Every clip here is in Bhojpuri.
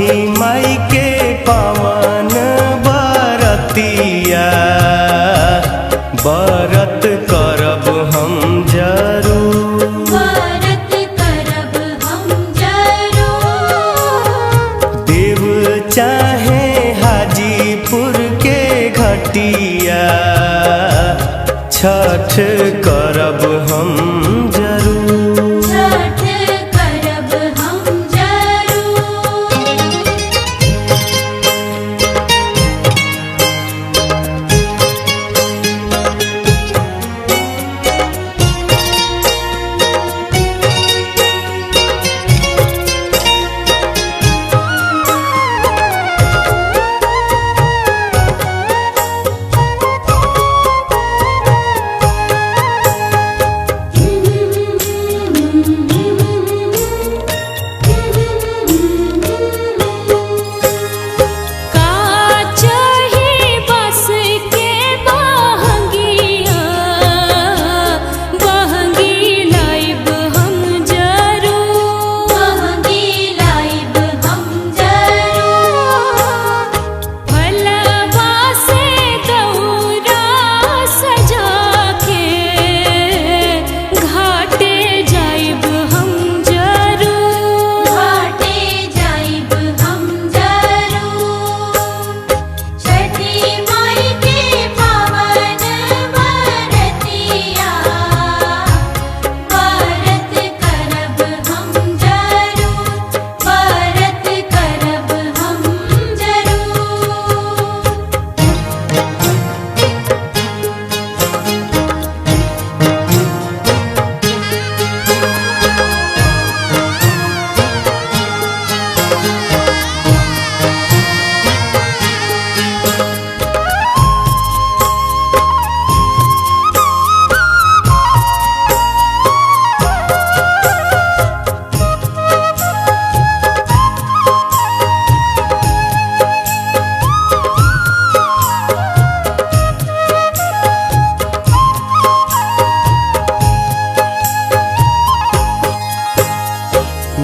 छठी माई के पावन बरतिया बरत करब हम जरूर, बरत करब हम जरूर। देव चाहे हाजीपुर के घटिया छठ करब हम जरूर, छठ करब हम जरूर।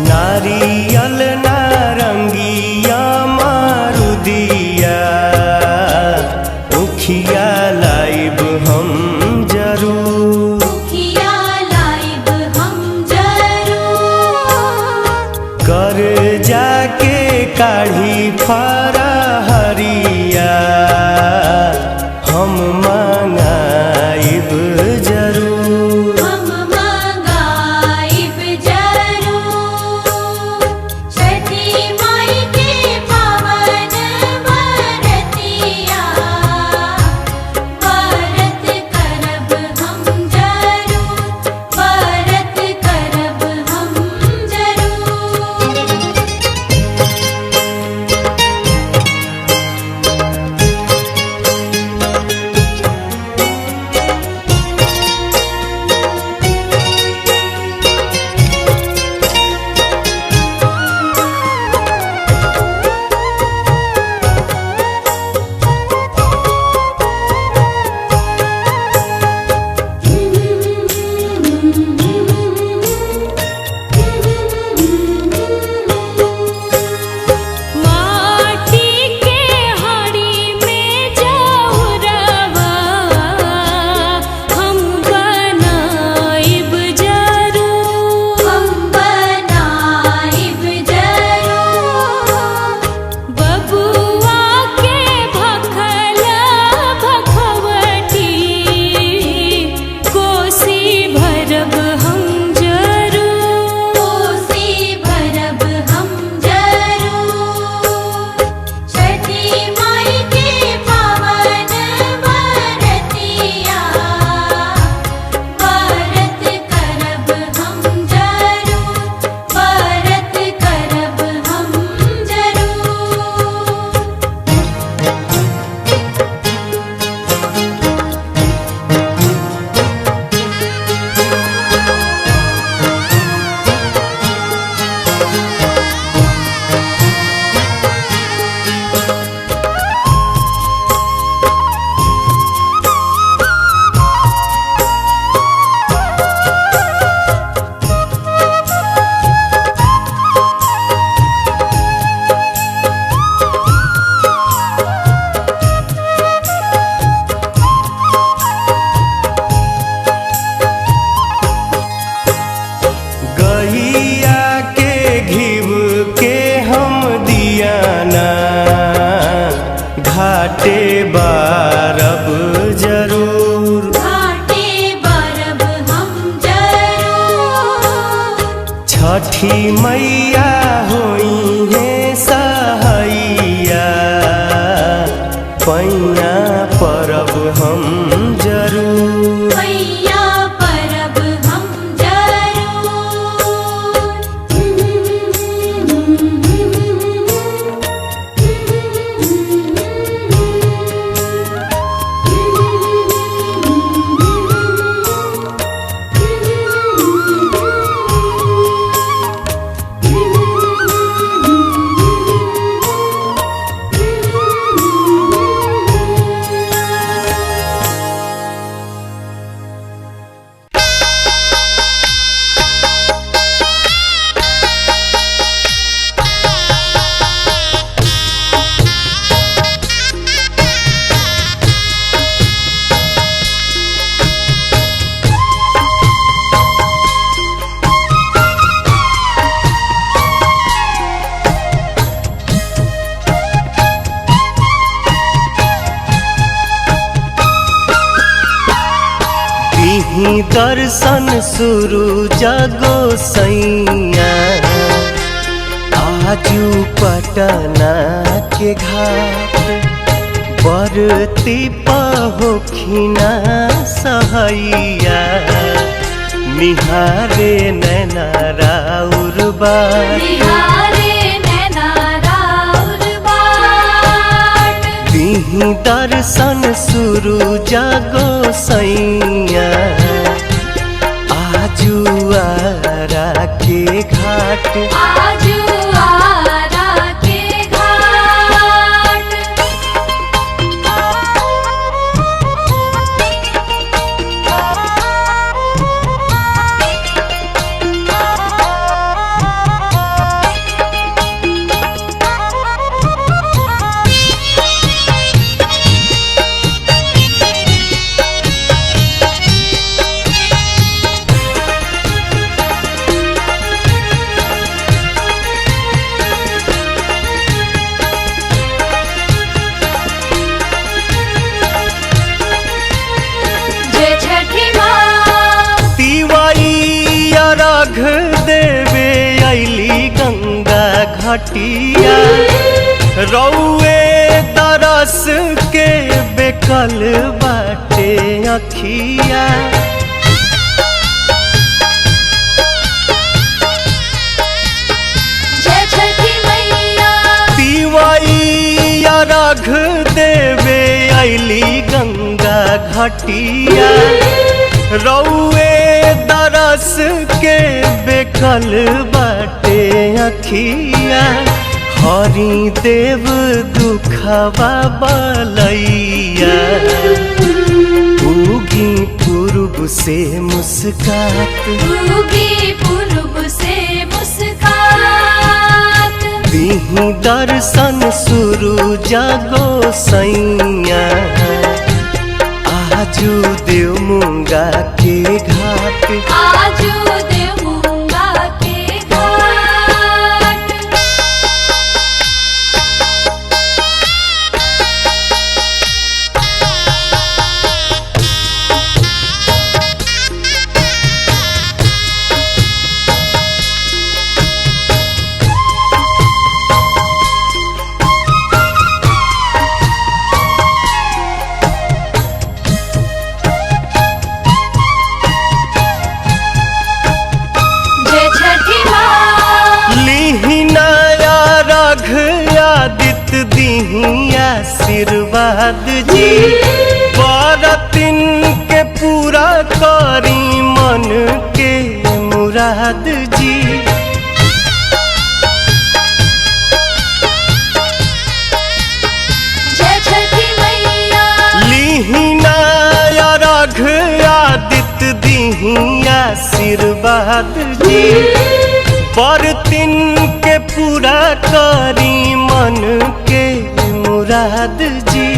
नारियल नारंगिया मारुदिया उखिया लाइब हम जरूर, उखिया लाइब हम जरूर। कर जाके काढ़ी फरहरिया हम मांगाइब जरूर, हम मंगाइब जरूर। छठी माई के पावन बरतिया दीही दर्शन शुरू जगो सैया आजू पटना के घाट बरती पहोखिना सहैया निहारे नैना राउर बाट निहारे नैना राउर बाट दीही दर्शन शुरू जगो सैया आजू आरा के घाट आजू आरा के घाट जय छठी माँ तिवारी अर्घ देवे अली गंगा घटिया रौए तरस के बेकल बाटे अखिया जय छठी मैया तिवारी अर्घ देवे अली गंगा घटिया रौए दरस के बेकल बाटे अखिया हरि देव दुखवा बलैया उगी पूर्व से मुस्कात उगी पूर्व से मुस्कात दीही दर्शन शुरू जगो सैया आजू देव मुंगा के घाट आजू देवूंगा के घाट जय छठी माँ लीही नया रघ आदित्य दीही आशीर्वाद जी बरतिन के पूरा करी मन के मुराद जी जय छठी मैया लीही नया रघ आदित्य दीही आशीर्वाद जी बरतिन के पूरा करी मन के मुराद जी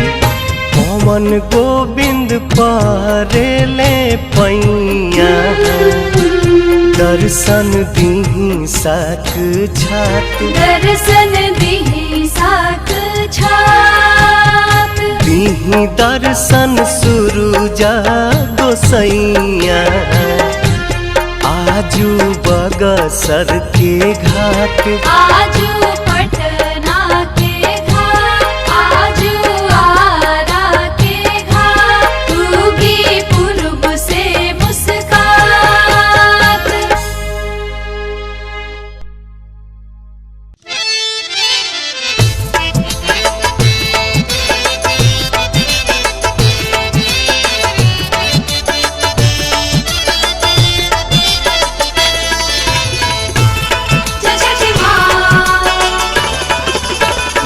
पवन गोविंद परेले पैया दर्शन दीही साक छात दर्शन दीही साक छात दीही दर्शन शुरू जागो सैया आजू बगसर के घाट आजू पटना के घाट आजू आरा के घाट उगी पूर्व से मुस्कात जय छठी माँ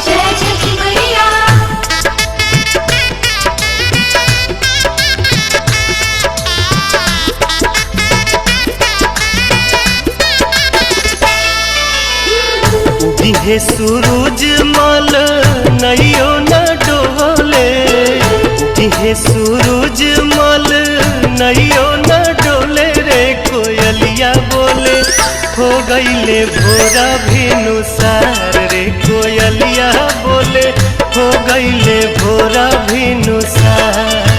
जय छठी मैया उगिहे सूरज मल नैयो न डोले उगिहे सूरज मल नैयो न डोले रे कोयलिया बोले हो गईले भोरा भिनुसार रे कोयलिया बोले हो गईले भोरा भिनुसार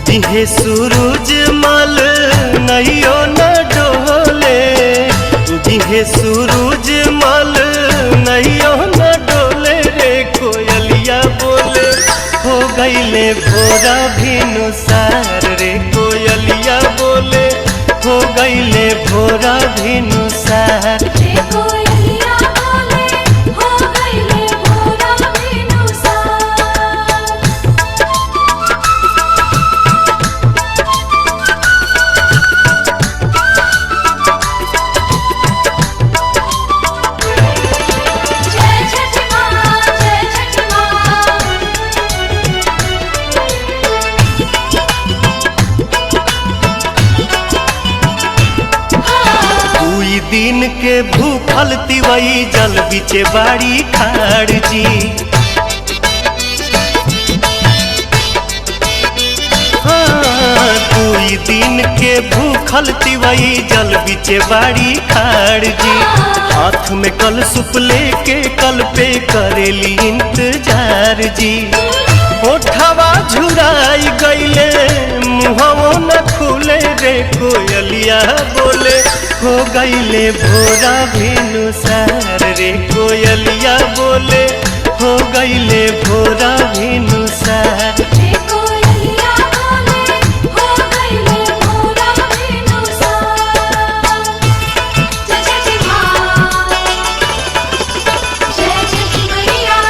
उगिहे सूरज मल नैयो न डोले, उगिहे सूरज मल नैयो न डोले रे कोयलिया बोले हो गईले भोरा भिनुसार रे कोयलिया बोले हो गईले भोरा भिनुसार। रे कोयलिया बोले हो गईले भोरा भिनुसार। जय छठ माँ, जय छठ माँ। दुई दिन के भूखल तिवई जल बिचे बाड़ी खाड़ जी। हाँ, दुई दिन के भूखल तिवई जल बिचे बाड़ी खाड़ जी। हाथ में कल सुप लेके कल पे करेली इंतजार जी। ओठवा झुराई गईले मुहवो न खुले रे कोयलिया बोले हो गईले भोरा भिनुसार रे कोयलिया बोले हो गईले भोरा भिनुसार। रे कोयलिया बोले हो गईले भोरा भिनुसार। जय छठ माँ, जय छठ मैया।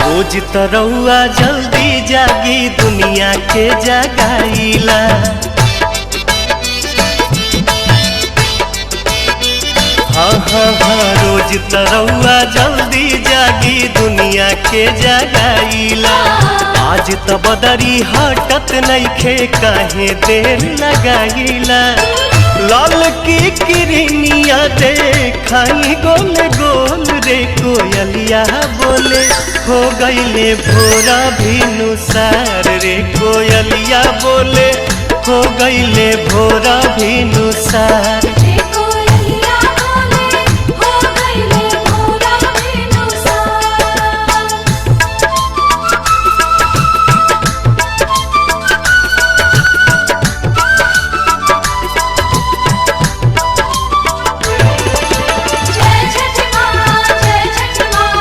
रोज तरौआ जल्दी जागी दुनिया के जगाईला। हाँ हाँ हाँ, रोज तरौआ जल्दी जागी दुनिया के जगाईला। आज त बदरी हटत नइखे काहे देर लगाईला। लाल की किरनिया देखाई गोल गोल रे कोयलिया बोले हो गईले भोरा भिनुसार रे कोयलिया बोले हो गईले भोरा भिनुसार। रे कोयलिया बोले हो गईले भोरा भिनुसार। जय छठ माँ, जय छठ माँ।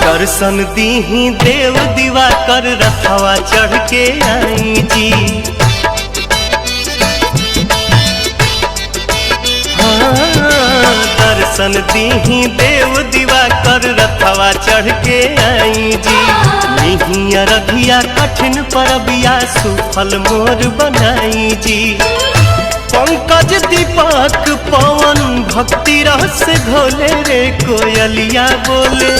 दर्शन दीही देव दीवा कर रथवा चढ़ के आई जी। हाँ, दर्शन दीही देव दीवा कर रथवा चढ़ के आई जी। निहिया रघिया कठिन परबिया सुफल मोर बनाई जी। पंकज दीपक पवन भक्ति रस घोले रे कोयलिया बोले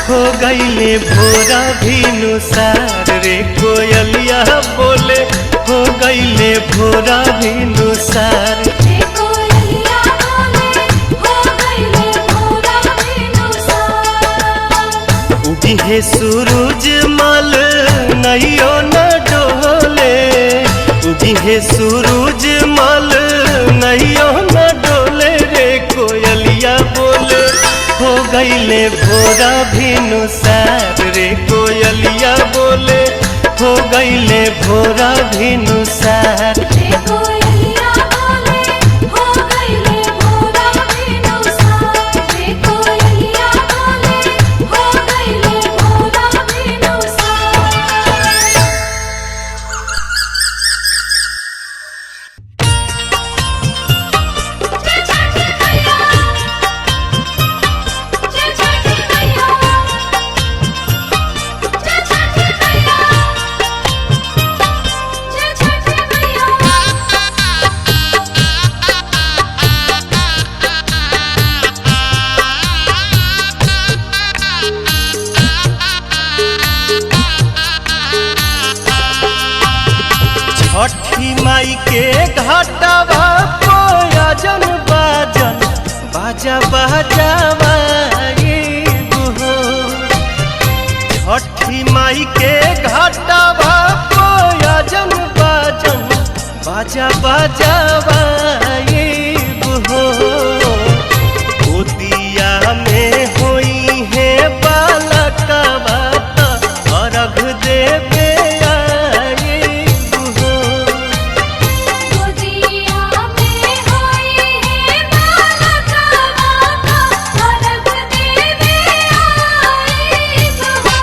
हो गईले भोरा भिनुसार रे कोयलिया बोले हो गईले भोरा भिनुसार। रे कोयलिया बोले हो गईले भोरा भिनुसार। उगिहे सूरज मल नैयो न डोले, उगिहे सूरज मल नैयो न डोले रे कोयलिया बोले हो गईले भोरा भिनुसार रे कोयलिया बोले हो गईले भोरा भिनुसार। रे कोयलिया बोले हो गईले भोरा भिनुसार। रे कोयलिया बोले हो गईले भोरा भिनुसार। जय छठ मैया, जय छठ मैया, जय छठ मैया, जय छठ मैया। छठी माई के घाटवा कोयजन बाजन बाजा बजावा छठी माई के घाटावा कोयजन बाजन बाजा बजावाइब हो। गोदिया में होई है बालकवा त अर्घ देवे आइब हो। गोदिया में होई है बालकवा त अर्घ देवे आइब हो।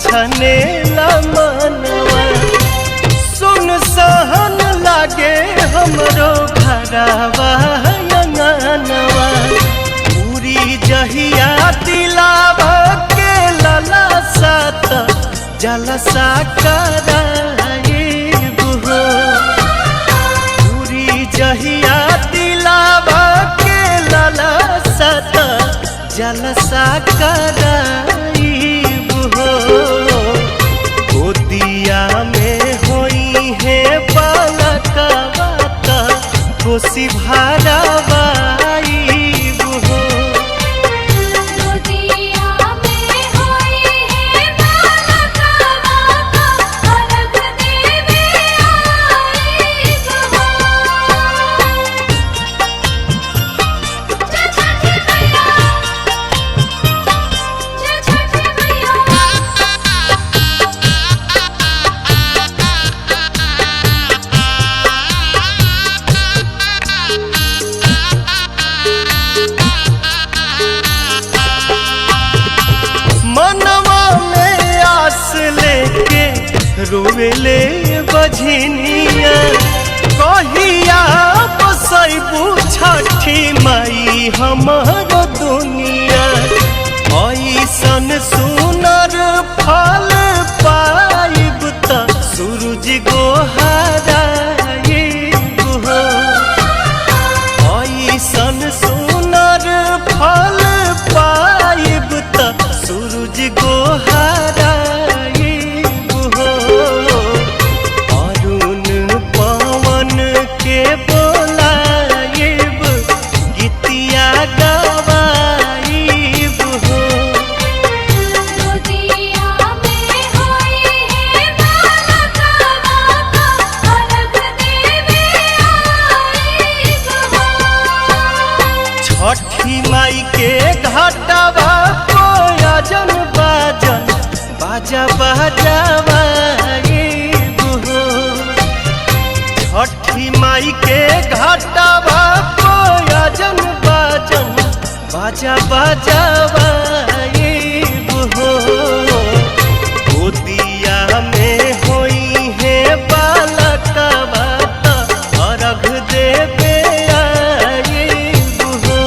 छने मनवा सुन सहन लागे हमरो घरवा अंगनवा। पूरी जहिया दिलावा के लला सात जलसा कराइब हो। पूरी जहिया दिलावा के लला सात जलसा कराइब हो। गोदिया में होई है बालकवा त कोसी भरावाइब हो। गोदिया में होई है बालकवा त अर्घ देवे आइब हो। जय छठी मैया, जय छठी मैया। मनवा में आस लेके रोवेले बझनिया। कहिया बसैबू छठी माई हमर दुनिया। ऐसन सुनर फल पाइब त सूरज गोहराइब हो। ऐसन सुनर फल पाइब त सूरज गोहराइब हो। अरुण पवन के बोलाइब गीतिया गवाइब हो। गोदिया में होई है बालकवा त अर्घ देवे आइब हो। छठी माई के घाटावा कोयजन बाजन बाजा बजावाइब हो। छठी माई के घाटावा कोयजन बाजन बाजा बजावाइब हो। गोदिया में होई है बालकवा त अर्घ देवे आइब हो।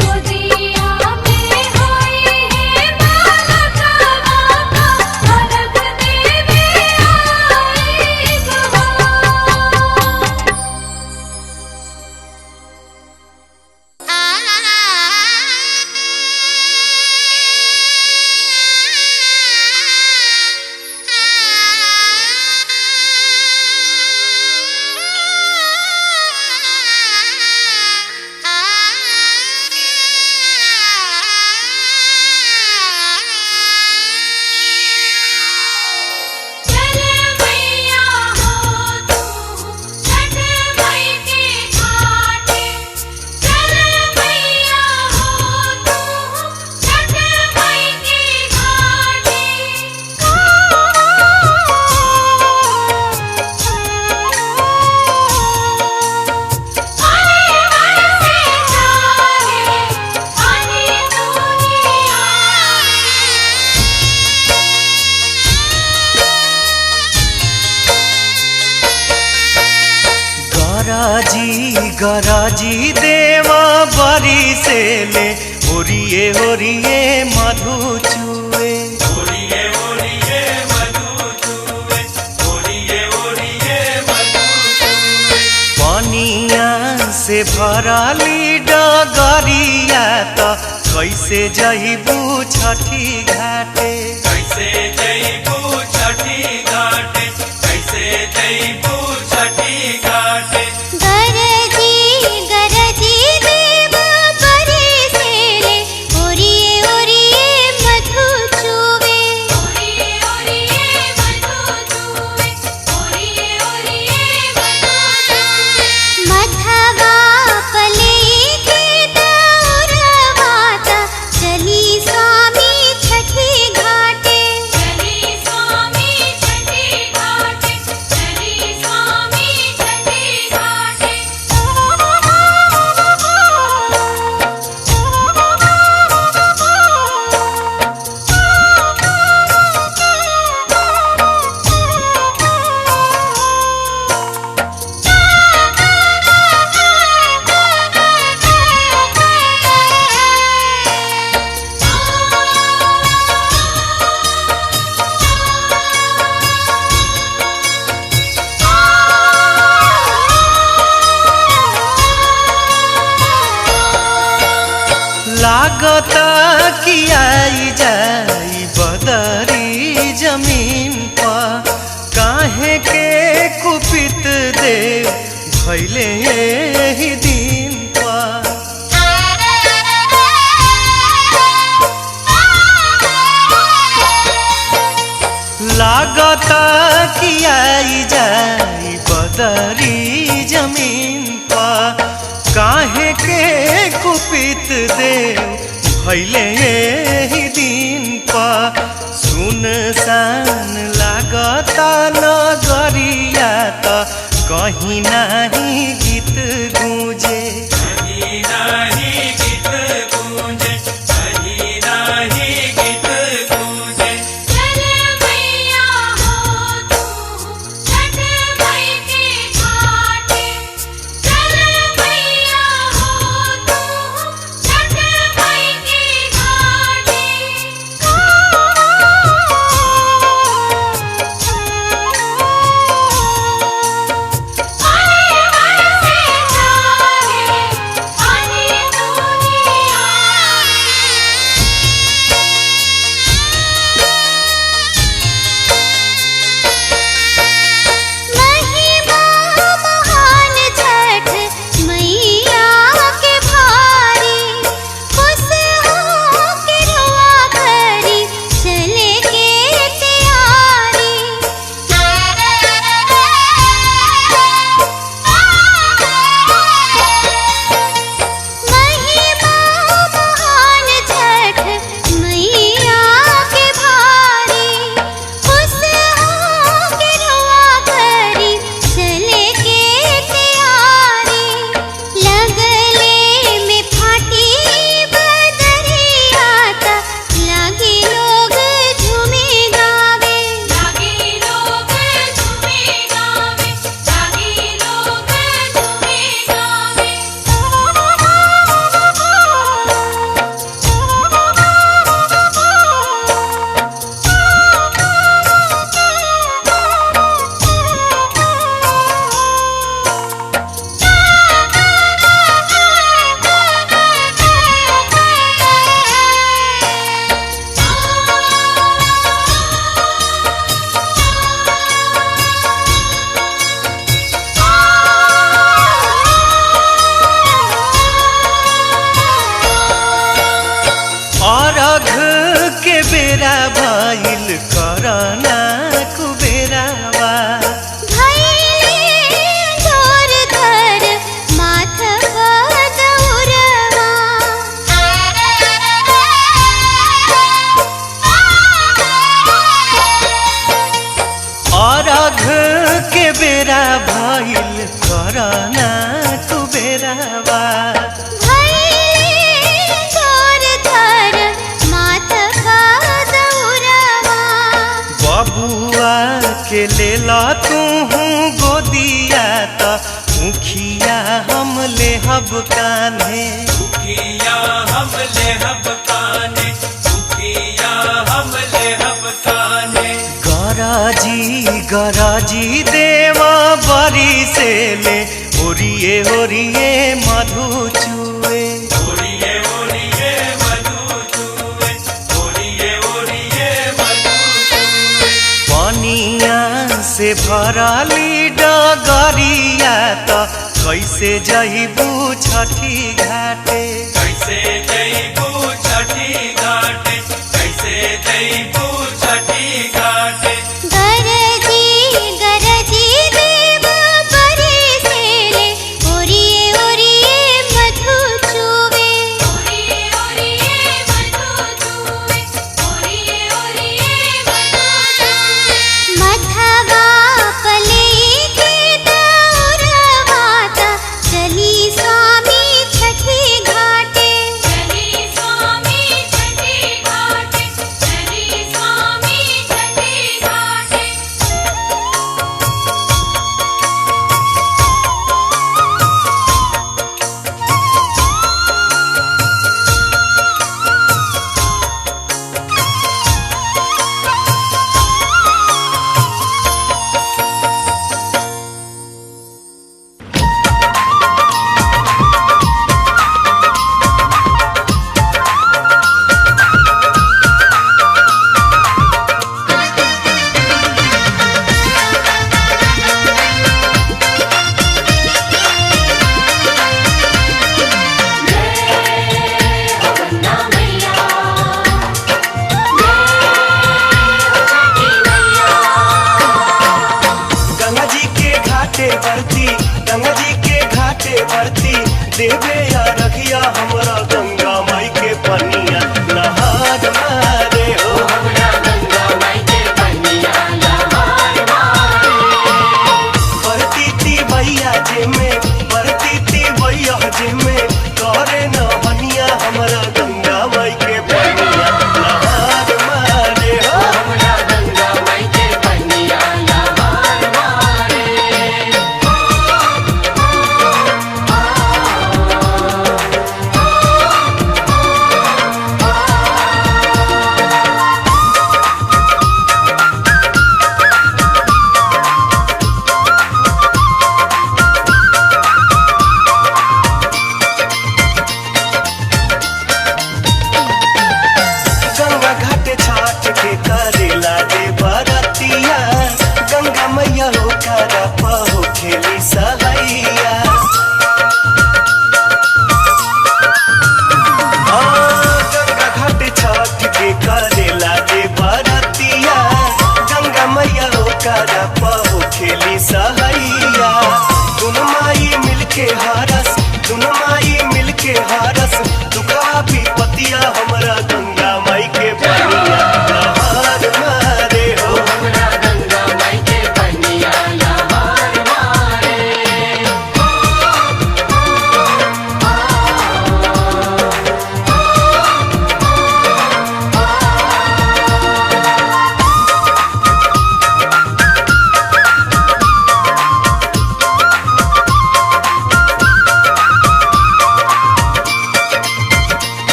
गोदिया में होई है बालकवा त अर्घ देवे आइब हो। चल मैया हो तू छठ माई के घाटे। चल मैया हो तू छठ माई के घाटे। आने बरसे जाने आने दुनिया। गराजी गराजी देवा बरी से ले ओरिए ओरिए मधु चुए। ओरिए भरली डगरिया त कैसे जइबू छठी घाटे। कैसे जइबू छठी घाटे, कैसे जइबू छठी घाटे। गरजी गरजी देव बरसेले, ओरिए ओरिए मधु चूवे। ओरिए ओरिए मधु चूवे, ओरिए ओरिए मधु चूवे। मधवा पले के दौरवाता, चली स्वामी छठी घाटे। चली स्वामी छठी घाटे, चली स्वामी छठी घाटे। लागता कि आई जाई बदरी जमीन पर, काहे के कुपित देव भैले एही दिन पर। लागता कि आई जाई बदरी जमीन पर, काहे के कुपित देव भैले एही दिन पर। सुनसान लागता नगरिया त कहीं नाही गीत गूंजे। कहीं नाही गीत गूंजे, कहीं नाही गीत गूंजे। चल मैया हो तू छठ मई के घाटे। चल मैया हो तू छठ मई के घाटे। आए बरसे जाए, आनी दुनिया। महिमा महान छठ मैया के भारी, खुश हो के रोआ करी चले के तैयारी। महिमा महान छठ मैया के भारी, खुश हो के रोआ करी चले के तैयारी। लगले में फाटी बदरिया ता, लागी लोग झूमे गावे। लागी लोग झूमे गावे, लागी लोग झूमे गावे। अर्घ के बेरा भइल करना कुबेरावा। भैले जोर धर माथ बदौरवा। अर्घ के बेरा भइल करना कुबेरावा। भैले जोर धर माथ बदौरवा। बबुआ के लेला तू गोदिया त मुखिया हम लेहब कान्हे। मुखिया हम लेहब काने, मुखिया हम लेहब काने। गरजी गरजी देव बरी से ले ओरिए ओरिए मधु चुए ओरिए ओरिए मधु चूए, ओरिए ओरिए मधु चूए। पनिया से भरली डगरिया त कैसे जइबू छठी घाटे। कैसे जइबू छठी घाटे, कैसे जइबू छठी घाटे। गरजी देव बरसेले ओरिए ओरिए मधु चुवे। ओरिए ओरिए मधु चुवे, ओरिए ओरिए मधु चुवे। मथवा पले के दौरवाता चली स्वामी छठी घाटे। चली स्वामी छठी घाटे, चली स्वामी छठी घाटे। गंगा जी के घाटे बरती, गंगा जी के घाटे बरती, देवे या रखिया हमरा गंगा माई के पनिया नहार मारे हो। हमरा गंगा माई के पनिया नहार मारे। बरती ती भैया जे में, बरती ती भैया जे में, करे न हनिया हमरा गंगा माई के पनिया नहार मारे हो। हमरा गंगा माई के पनिया नहार मारे। गंगा घाट छाट के करेला दे बरतिया, गंगा मैया हो करा पहो खेली सहैया। गंगा घाट छाट के करेला दे बरतिया, गंगा मैया हो करा पहो खेली सहैया। दुनु माई मिलके हारस, दुनु माई मिलके हारस, दुखा भी पतिया हमरा गंगा माई के पनिया नहार मारे हो। हमरा गंगा माई के पनिया नहार मारे।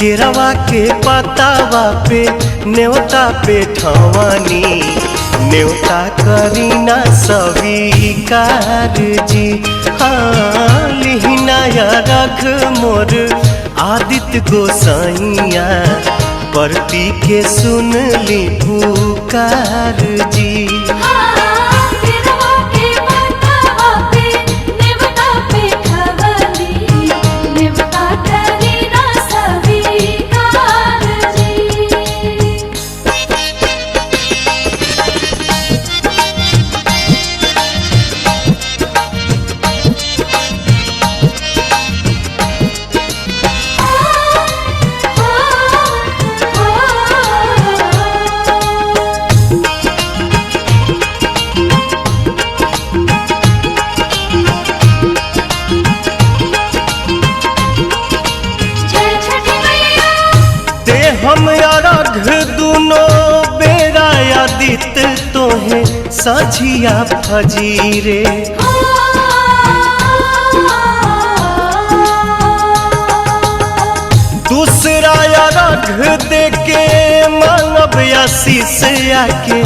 केरवा के पतावा पे न्योता पे ठवानी न्योता करीना स्वीकार जी। हाँ लिहिनाया रख मोर आदित्य गोसाइया परती के सुन ली पुकार जी। हम अरघ दुनो बेरा आदित तोहे साझिया फजीरे। दूसरा अरघ देके मांगब आशीष आके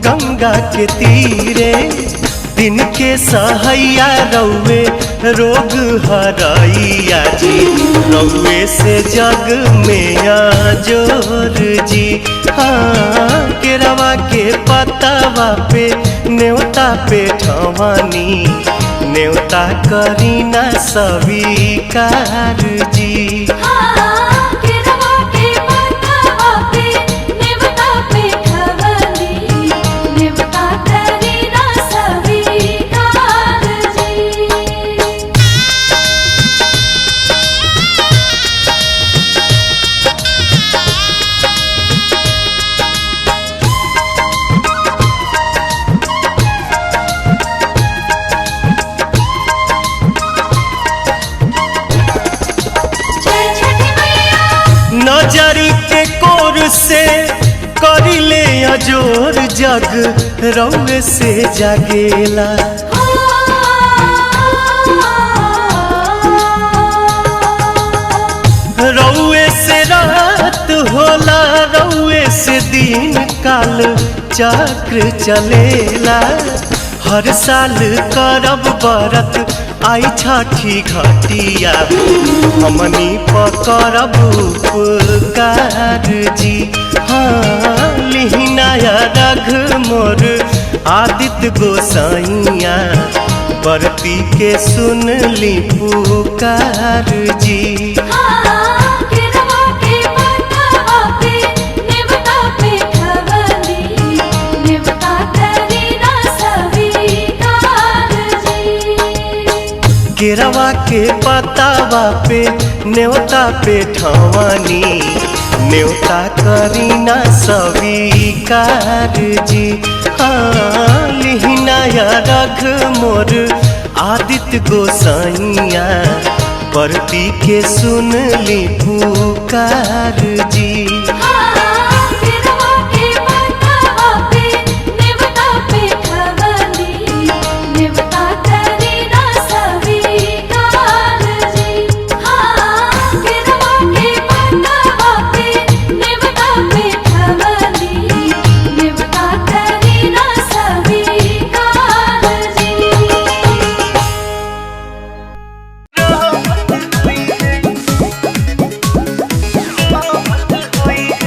गंगा के तीरे। दिन के सहैया रौवे रोग हराइया जी रौवे से जग में जोर जी। हाँ केरवा के पतावा पे न्योता पे ठवानी न्योता करीना स्वीकार जी। नजरी के कोर से करिले अजोर जग रौवे से जागेला। रौवे से रात होला रौवे से दिन काल चक्र चलेला। हर साल करब बरत आई छठी घटिया हमनी पकड़ब उपकार जी। हाँ लिहिनाया रघ मोर आदित्य गोसाइया परती के सुन ली पुकार जी। केरवा के पतावा पे न्योता पे ठवानी न्योता करीना स्वीकार जी। हाँ लिहिनाया रघ मोर आदित्य गोसाइया परती के सुन ली पुकार जी। Hoy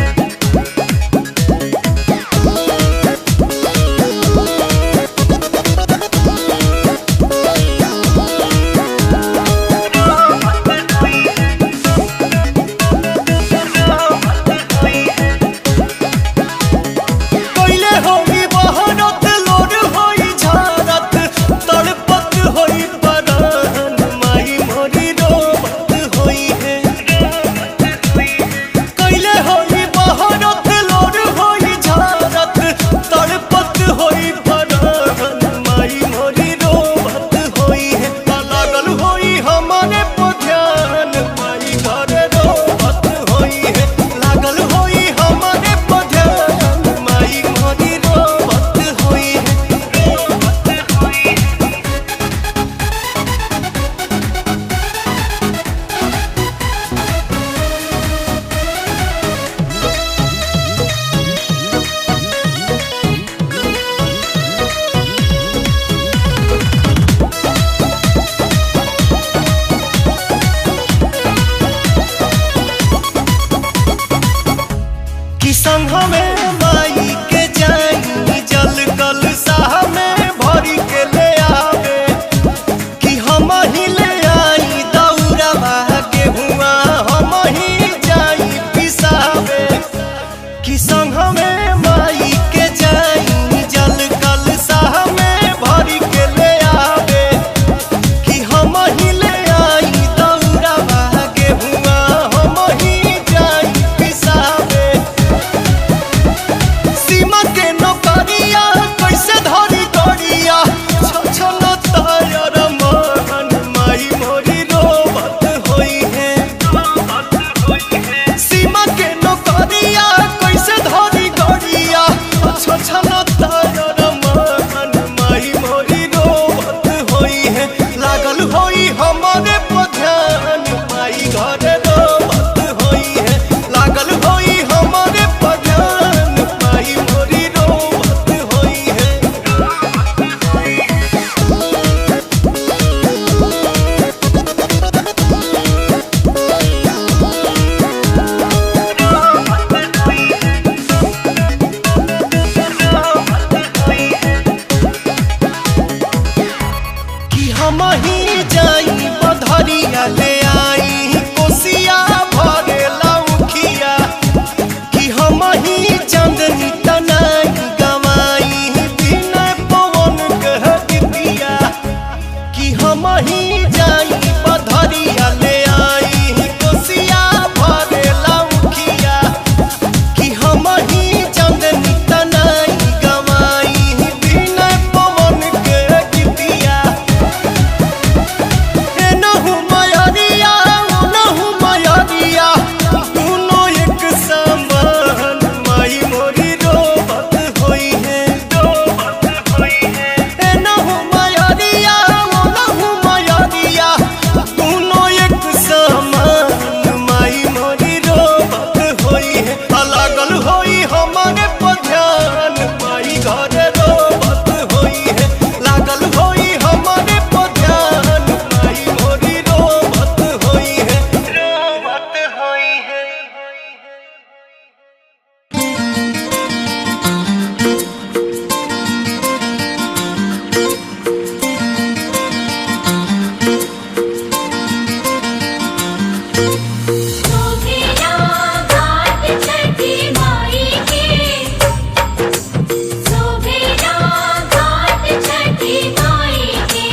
संग में माई के जाई जल कल साह में भरी के ले आवे कि हम ही ले आई दौरा के हुआ हम ही जाई पिसावे कि संग में माई के जाई जल कल साह में भरी के ले आवे कि हम ही ले आई दौरा के हुआ हम ही जाई पिसावे सीमा के नौकरिया कैसे धरी करिया छछन तायर मन माई मोरी रोबत होई है सीमा के नौकरिया कैसे धरी करिया छछन तायर मन माई मोरी रोबत होई है लागल होई हमारे पध्यान माई घरे रोबत होई है लागल होई हमारे पध्यान माई मोरी रोबत होई है कि हम ही जाई बधरिया ले आई कोसिया भरे लौखिया कि हम ही चांदनी तनाई गवाई बिना पवन कह दिया कि हम ही जाई बधरिया ले आई कोसिया भरे लौखिया कि हम ही चांदनी तनाई गवाई बिना पवन कह दिया एनहु मयरिया ओनहु मयरिया दुनो एक समान माई मोरी रोबत होई है एनहु मयरिया ओनहु मयरिया दुनो एक समान माई मोरी रोबत होई है लागल होई हमारे पध्यान माई घरे रोबत होई है लागल होई हमारे पध्यान माई मोरी रोबत होई है रोबत होई है सोभेला घाट छठी माई के सोभेला घाट छठी माई के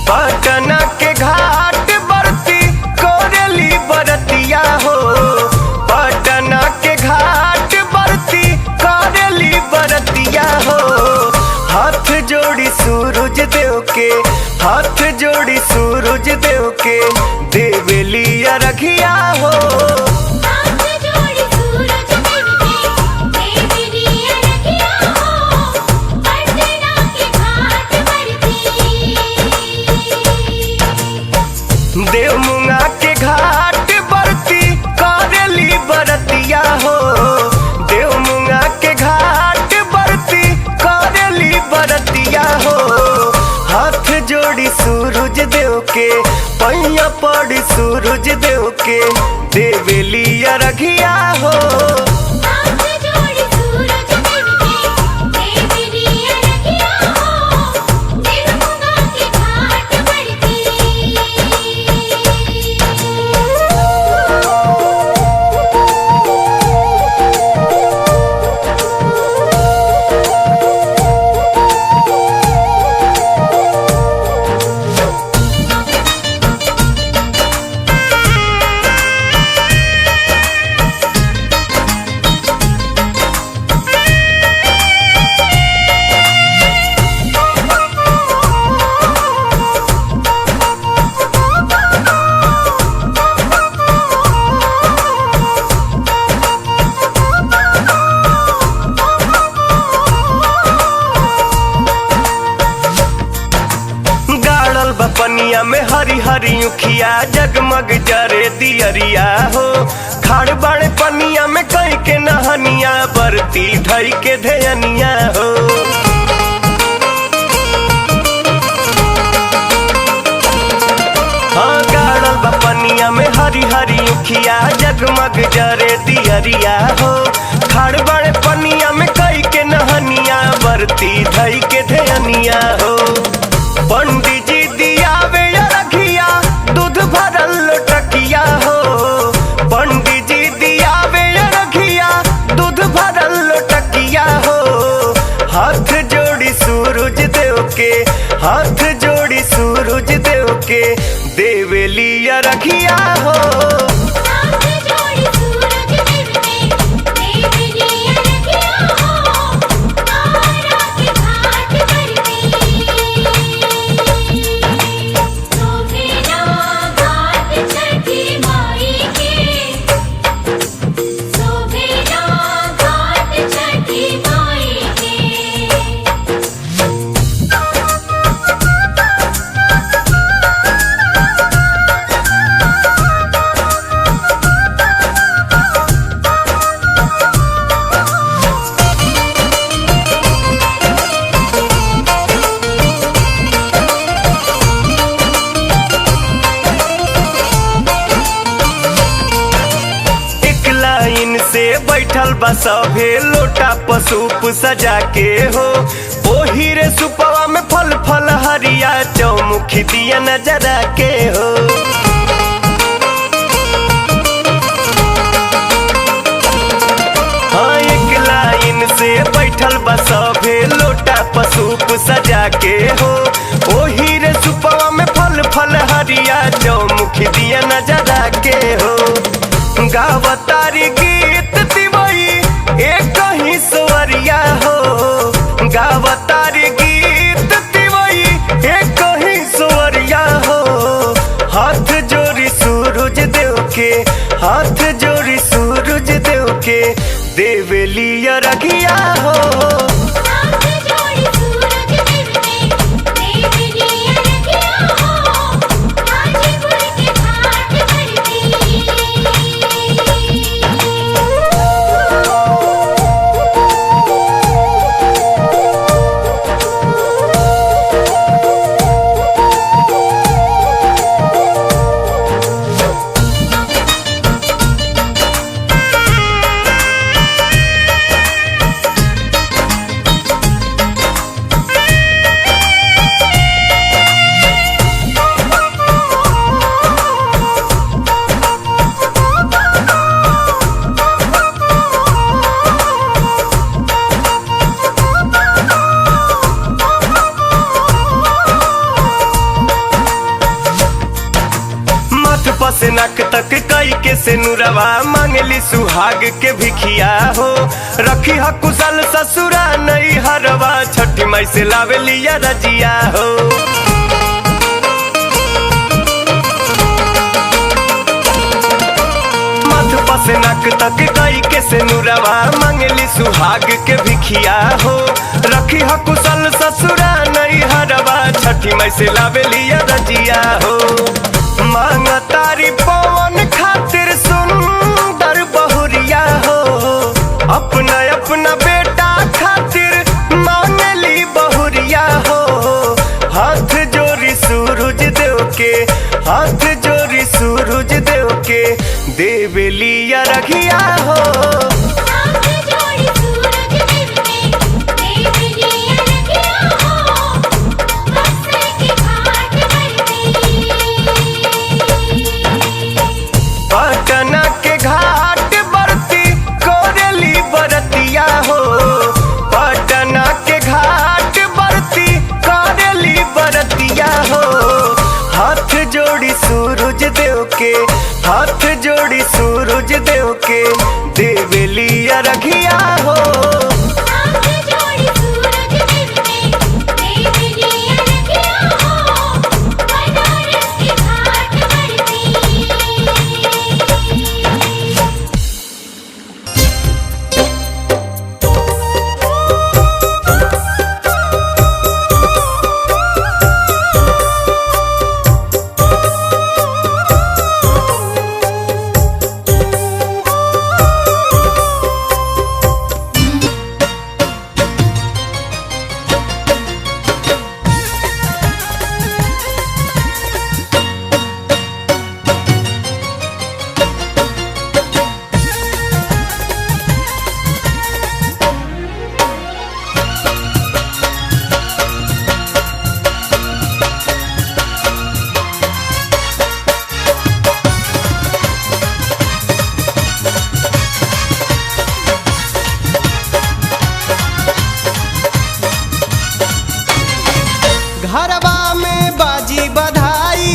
पटना के घाट बरती कोरेली बरतिया हो पटना के घाट बरती कोरेली बरतिया हो हाथ जोड़ी सूरज देव के हाथ जोड़ी सूरज देव के देवेली रखिया हो हाथ जोड़ी सूरज देव के देवरिया रखिया हो पटना के घाट बरती देवमुंगा के घाट बरती करेली बरतिया हो देवमुंगा के घाट बरती करेली बरतिया हो हाथ जोड़ी सूरज देव के पैया पड़ी सूरज देव के देवेली रखिया हो हाथ जोड़ी सूरज देव के देवरिया रखिया हो देवमुंगा के घाट बरती पनिया में हरी हरी उखिया जगमग जरे दियरिया हो। खाड़ बाड़े पनिया में कई के नहनिया बरती धई के धेयनिया हो। हाँ गाड़ल बा पनिया में हरी हरी उखिया जगमग जरे दियरिया हो। खाड़ बाड़े पनिया में कई के नहनिया बरती धई के धेयनिया हो। पंडित जी दियावे रखिया दूध भरल लोटकिया हो। पंडित जी दियावे रखिया दूध भरल लोटकिया हो। हाथ जोड़ी सूरज देव के, हाथ जोड़ी सूरज देव के देवेलिया रखिया हो। हाथ जोड़ी सूरज देव के देवलिया रखिया हो। तारा के घाट पर सोभेला घाट छठी माई के, सोभेला घाट छठी माई के। एक लाइन से बैठल बा सभे लोटा पसूप सजा के हो। ओही रे सुपवा में फल फल हरिया चौमुखी दिया नजरा के हो। हाँ एक लाइन से बैठल बा सभे लोटा पसूप सजा के हो। ओही रे सुपवा में फल फल हरिया चौमुखी दिया नजरा के हो। गावतारी गीत दिवई एक ही स्वरिया हो। गावतारी गीत दिवई एक ही स्वरिया हो। हाथ जोड़ी सूरज देव के, हाथ जोड़ी सूरज देव के देवेलिया रखिया हो। हाथ जोड़ी सूरज देव के देवलिया रखिया हो। हाजीपुर के घाट पर मथ पसे नक तक कई के से नुरवा मांगली सुहाग के भिखिया हो। रखी ह कुशल ससुरा नई हरवा छठी माई से लावेलिया रजिया हो। मथ पसे नक तक कई के से नुरवा मांगली सुहाग के भिखिया हो। रखी ह कुशल ससुरा नई हरवा छठी माई से लावेलिया रजिया हो। मांग तारी पवन खातिर सुंदर बहुरिया हो। अपना अपना बेटा खातिर मांगली बहुरिया हो। हाथ जोड़ी सूरज देव के, हाथ जोड़ी सूरज देव के देवेलिया रखिया हो। हाथ जोड़ी सूरज देव के देवलिया रखिया हो। बक्सर के घाट पर पटना के घाट बरती कोरेली बरतिया हो। पटना के घाट बरती कोरेली बरतिया हो। हाथ जोड़ी सूरज देव के, हाथ जोड़ी सूरज देव के देवेलिया रखिया हो। हाथ जोड़ी सूरज देव के देवलिया रखिया हो। बनारस के घाट पर घरवा में बाजी बधाई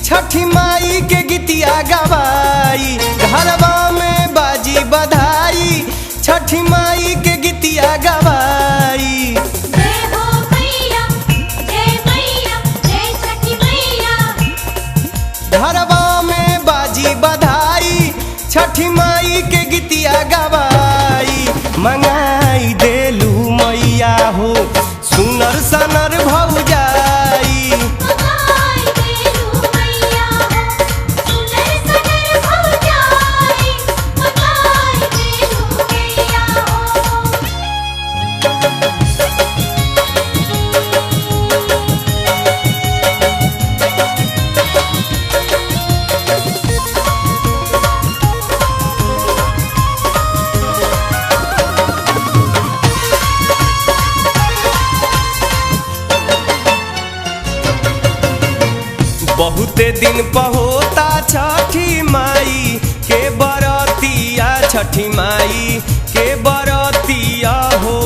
छठी माई के गीतिया गवाई। घरवा में बाजी बधाई छठी माई के गीतिया गवाई। जय हो मैया जय छठी मैया। घरवा में बाजी बधाई छठी माई के गीतिया गवाई। मंगाई देलू मैया हो सुनर सनर भौजाई। मंगाई देलू मैया हो सुनर सनर भौजाई। मंगाई देलू मैया हो। बहुते दिन पहोता छठी माई के बरतिया छठी माई के बरतिया हो।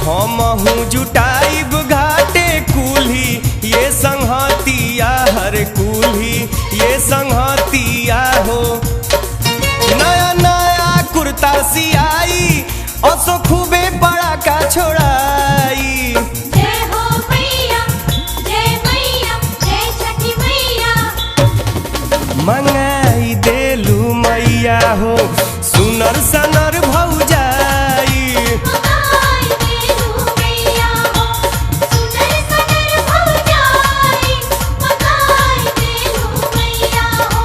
हमहू जुटाइब घाटे कुल्ही ये संहतिया हर कुल्ही ये संहतिया हो। नया नया कुर्ता सियाई असो खूबे बड़ा का छोड़ाई। जय हो मैया जय छठी मैया। मंगाई देलू मैया हो सुनर सनर भौजाई। मंगाई देलू मैया हो सुनर सनर भौजाई। मंगाई देलू मैया हो।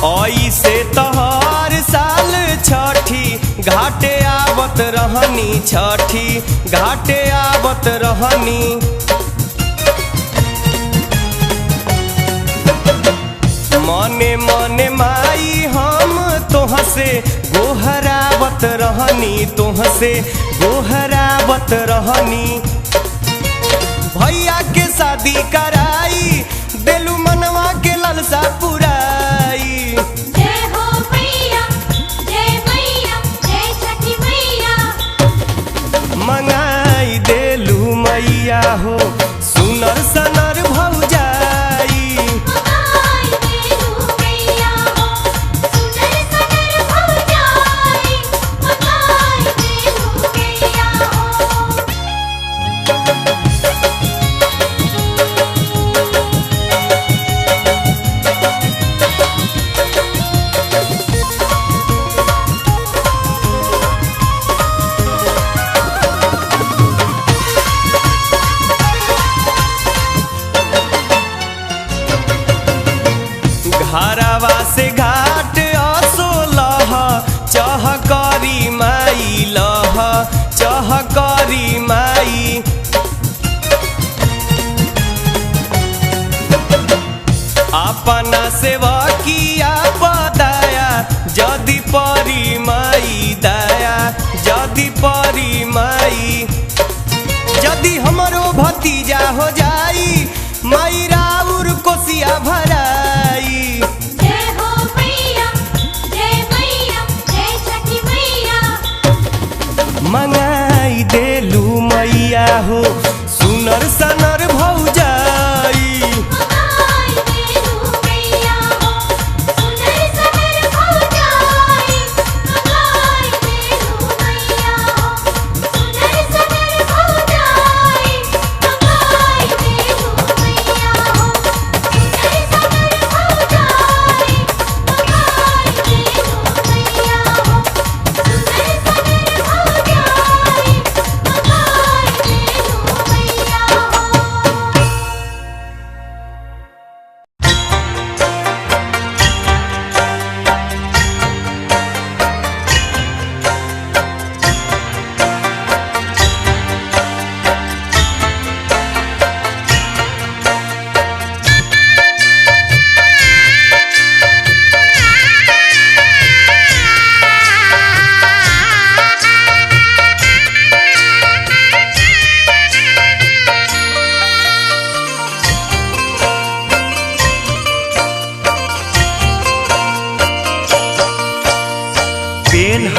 ऐसे तोहर साल छठी घाटे आवत रहनी छठी घाटे आवत रहनी। मने मने माई हम तोहसे गोहरावत रहनी तोहसे गोहरावत रहनी। भैया के शादी कराई देलू मनवा के ललसा पुराई। जय हो मैया जय छठी मैया। मंगाई देलू मैया हो सुनर सनर भौजाई। मंगाई देलू मैया हो सुनर सनर भौजाई। मंगाई देलू मैया हो। घरवा से घाट असोलह चहकरी माई लह चहकरी माई। अपना सेवकिया पदाया जदि परी माई दया जदि परी माई। जदि हमरो भतीजा हो जाई माई राउर कोसिया भराई। जय हो मैया जय छठी मैया। मंगाई देलू मैया हो सुनर सनर भौजाई। मंगाई देलू मैया हो सुनर सनर भौजाई। मंगाई देलू मैया हो सुनर सनर भौजाई। मंगाई देलू मैया हो सुनर सनर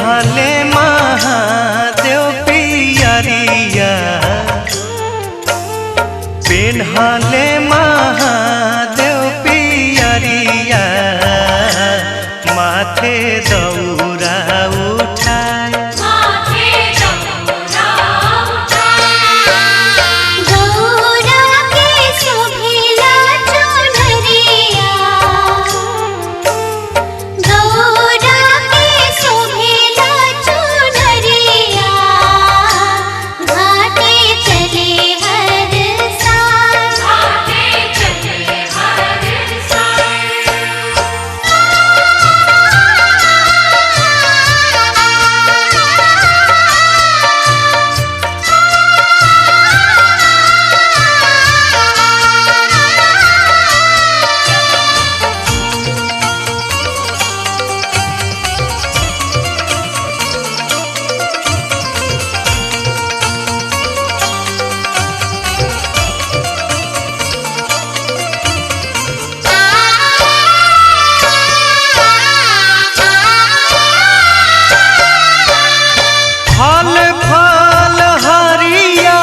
पेन्हले महादेव पियरिया, पेन्हले महादेव पियरिया, माथे दौरा उठाए, गौरा के शोभिला चुनरिया, गौरा के शोभिला चुनरिया, घाटे चले हर साल, घाटे चले हर साल। फल फल हरिया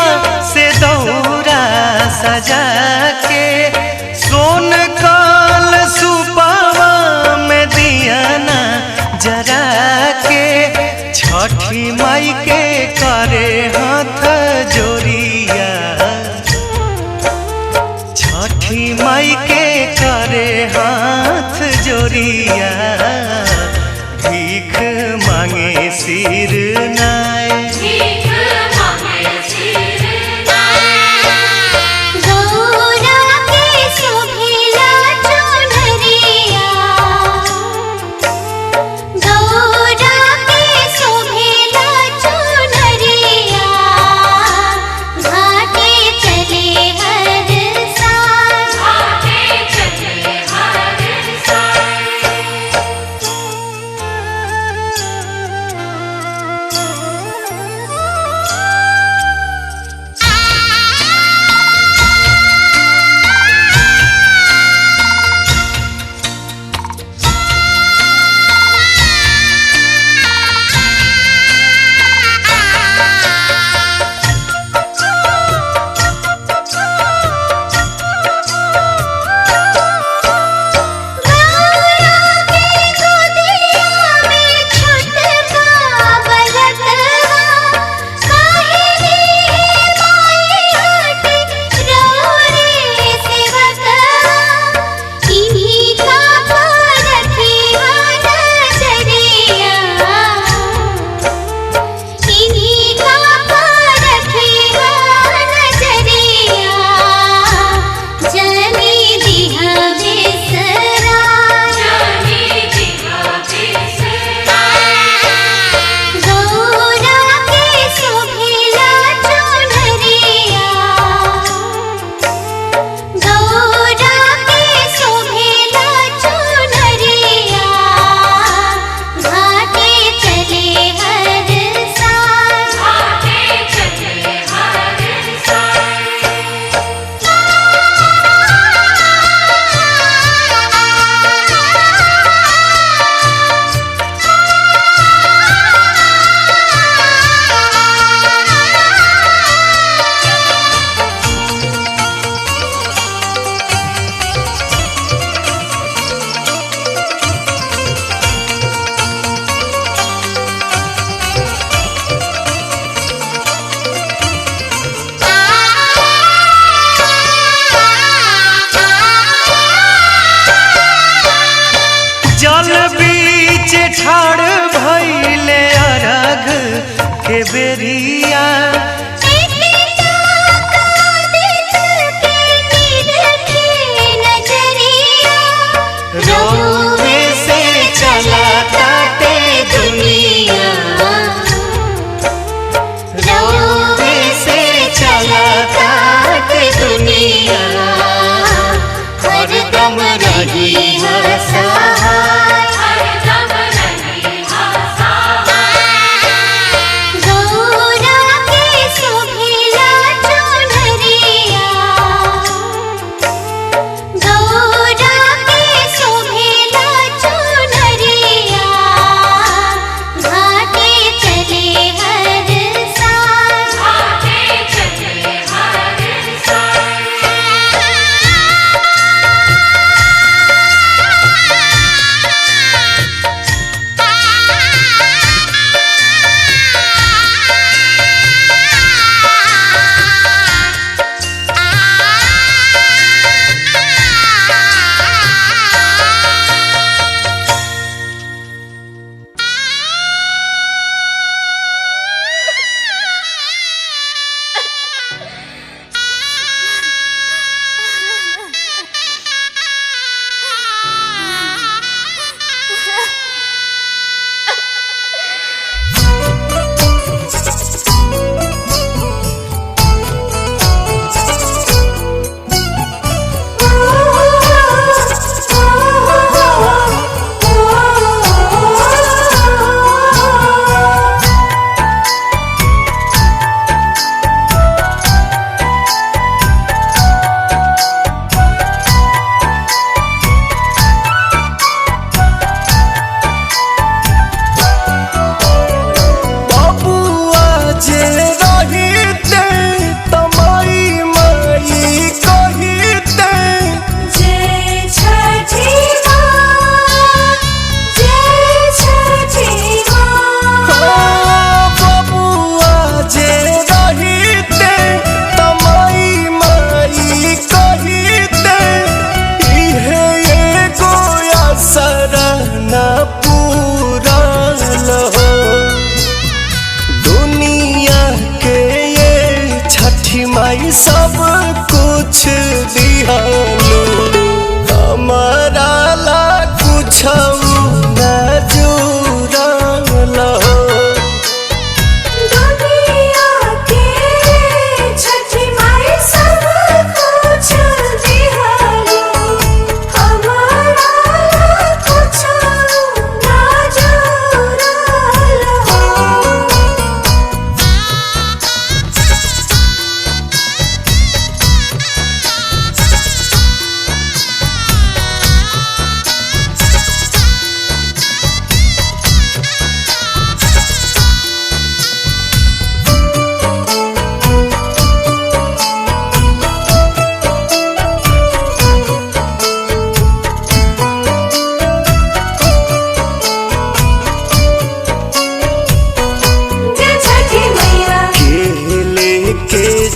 से दौरा सजा के, सोन काल सुपावा में दियाना जरा के, छठी माई के करे हाथ जोरिया, छठी माई के करे हाथ जोरिया, भीख मांगे सिर नाय, गौरा के शोभिला चुनरिया, गौरा के शोभिला चुनरिया, घाटे चले हर साल, घाटे चले हर साल। ठाड़ भइले अरघ के बेरिया, रोवे से चला काटे दुनिया, रोवे से चला काटे दुनिया, हरदम रही है सहाय, गौरा के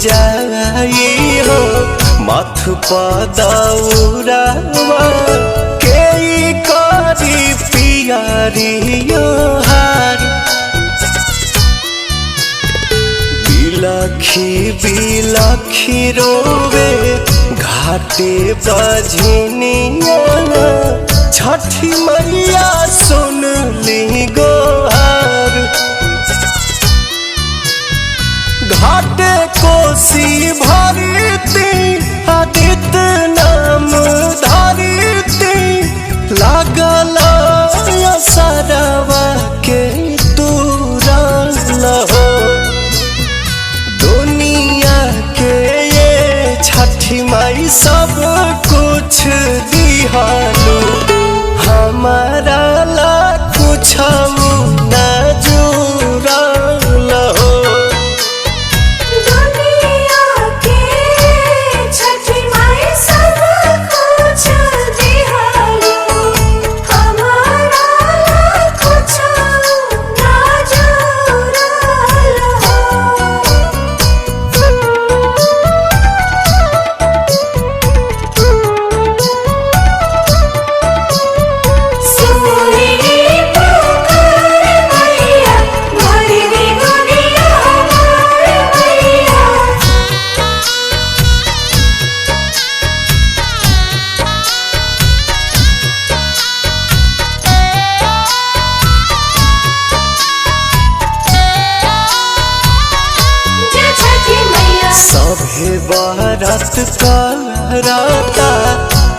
जाई हो मथ पदौरावा के करी पियरियो हार बिलखी बिलखी रोवे घाटे बजनिया छठी मैया सुन ली गोहार घाटे कोसी भरती आदित्य नाम धरती लागल सरवा के तुरल हो दुनिया के ये छठी माई सब कुछ दिहालू हमारा ला कुछ न जुड़ल हो दुनिया के छठी माई सब कुछ दिहालो हमारा कुछ ना जुड़ल सोनी पुकार मैया मोरी दुनिया हमार मैया जय छठी मैया सभे बरत करता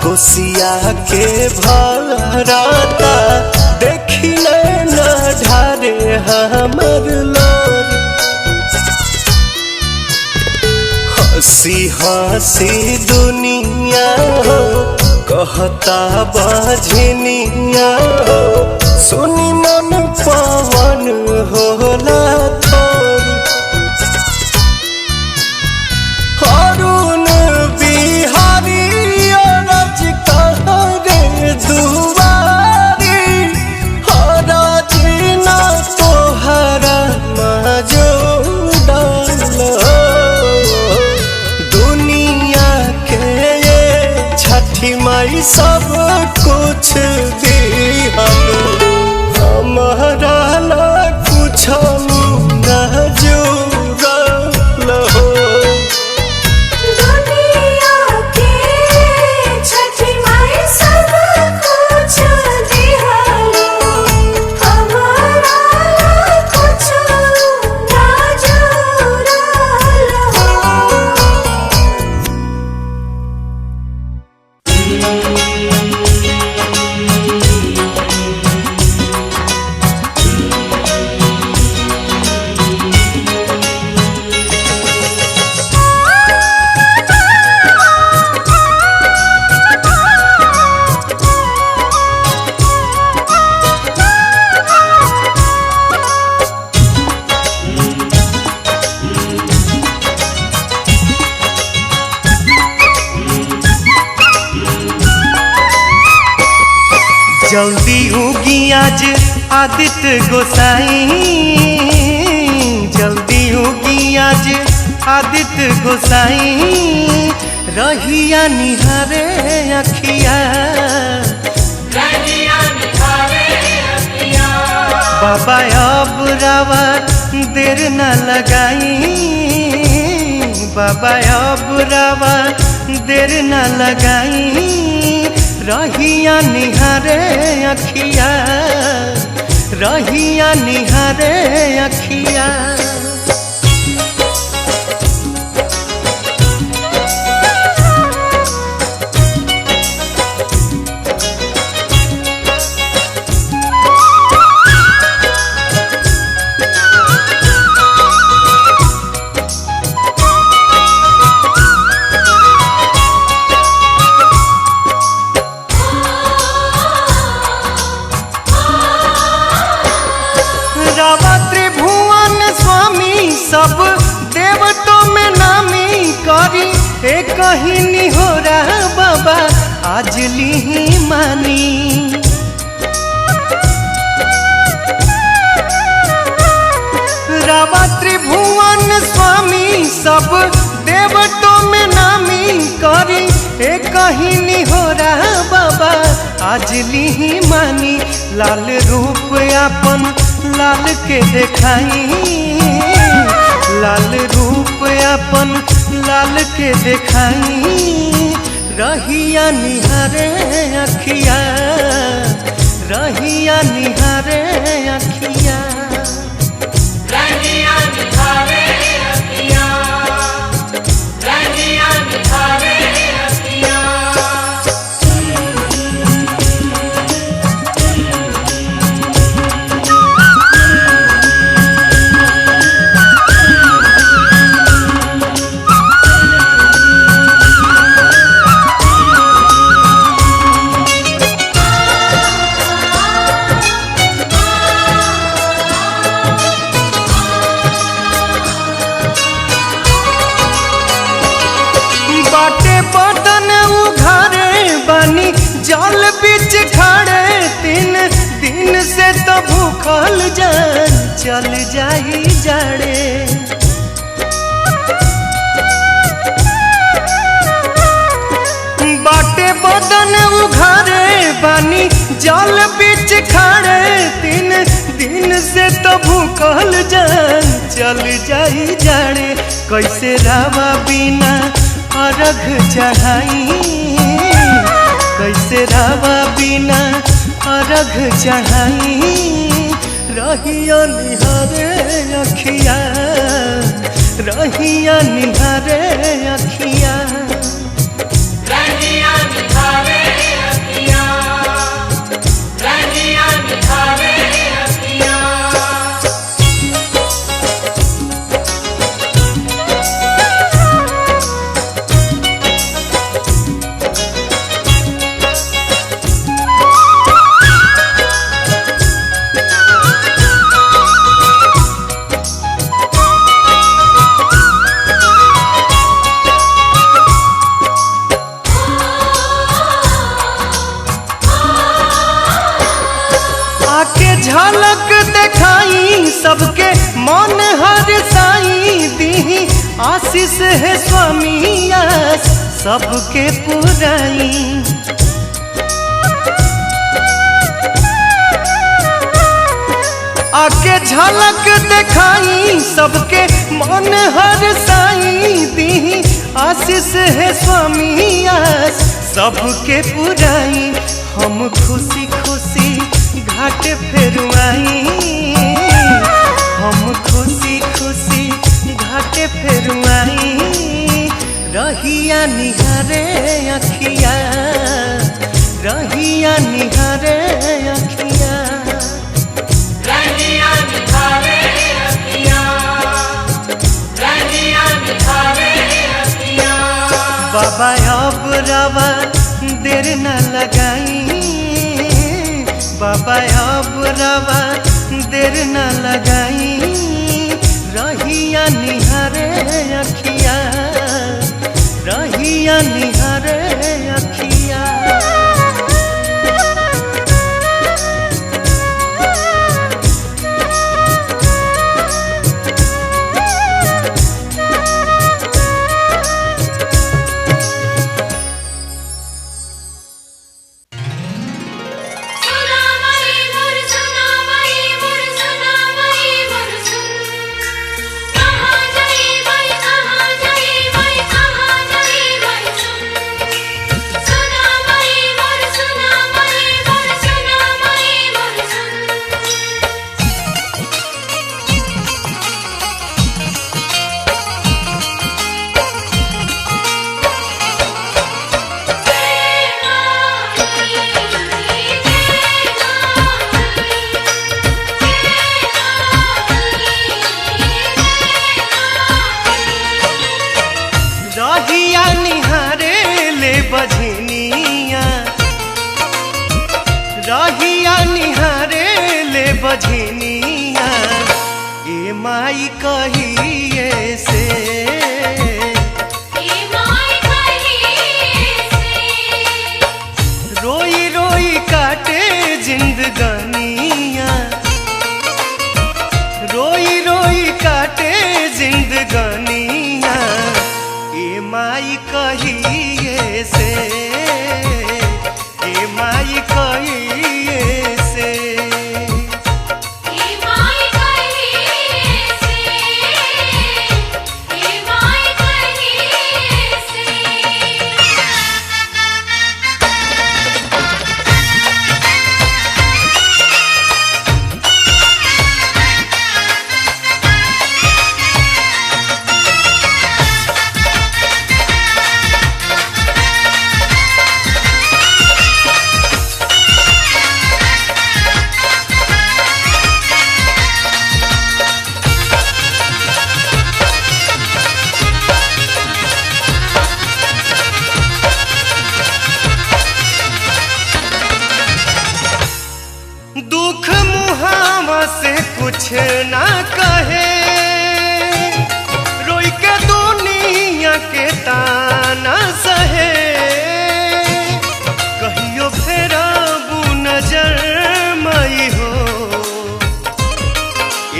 कोसिया के भरता देखी न ढारे हमर लोर हंसी हंसी दुनिया हो कहता बजनिया हो सुनी मन पवन होला थोरी अरुण बिहारी अरज कहरे दुआरी हरज न तोहरा मजूदल दुनिया के ये छठी माई सब कुछ दिहलू हमारा ला कुछ न जुड़ल हो दुनिया के छठी माई सब कुछ दिहालो हमारा कुछ ना जुड़ल जल्दी उगी आज आदित्य गोसाई जल्दी उगी आज आदित्य गोसाई रहिया निहारे अखिया बाबा अब रावा देर न लगाई बाबा अब रावा देर न लगाई रहिया निहारे अखिया रहिया निहारे अखिया सब देवतों में नामी करी एक कहिनी हो रहा बाबा आज ली मानी रावा त्रिभुवन स्वामी सब कहीं हो रहा बाबा आज ली मानी लाल रूप अपन लाल के देखाई लाल रूप अपन लाल के देखाई रहिया निहारे अखिया रहिया निहारे अखिया रहिया निहारे अखियाँ रहिया निहारे अखियाँ बाटे बदन उघारे बानी जल बीच खड़े 3 दिन से तो भूखल जान चल जाई जाड़े बाटे बदन उघारे बानी जल बीच खड़े 3 दिन से तो भूखल जान चल जाई जाड़े कैसे रावा बिना अर्घ चढ़ाई कैसे रावा बिना अर्घ चढ़ाई रहिया निहारे अखिया रहिया निहारे अखिया रहिया निहारे अखियाँ रहिया निहारे अखियाँ आके झलक दिखाई सबके मन हर साई दी आशीष है स्वामी आस सबके पुराई आके झलक दिखाई सबके मन हर साई दी आशीष है स्वामी आस सबके पुराई हम खुशी खुशी घाट फेरुआई हम खुशी खुशी घाट फेरुआई रहिया निहारे अखिया रहिया निहारे अखिया रहिया निहारे अखियाँ रहिया निहारे अखियाँ बाबा अब रवा देर न लगाई बाबा अब रवा देर न लगाई रहिया निहारे अखिया रहिया निहारे अखिया बझनिया ए माई कहिए से रोई रोई काटे जिंदगानिया रोई रोई काटे जिंदगानिया ए माई कहिए से से कुछ ना कहे, रोई के दुनिया के ताना सहे, कहियो फेराबू नजर मई हो,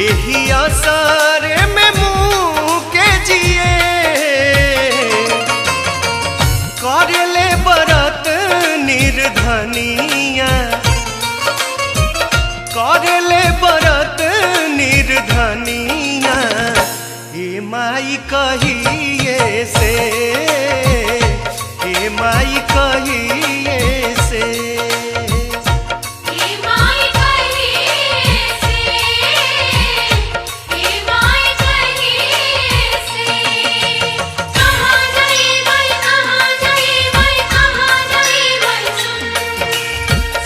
यही आसारे में मुँह के जिए, करले बरत निर्धनिया, करले बरत निर्धनिया, हे माई कहिए से, हे माई कहिए से। हे माई कहिए से, हे माई कहिए से। कहाँ जाई माई, कहाँ जाई माई, कहाँ जाई माई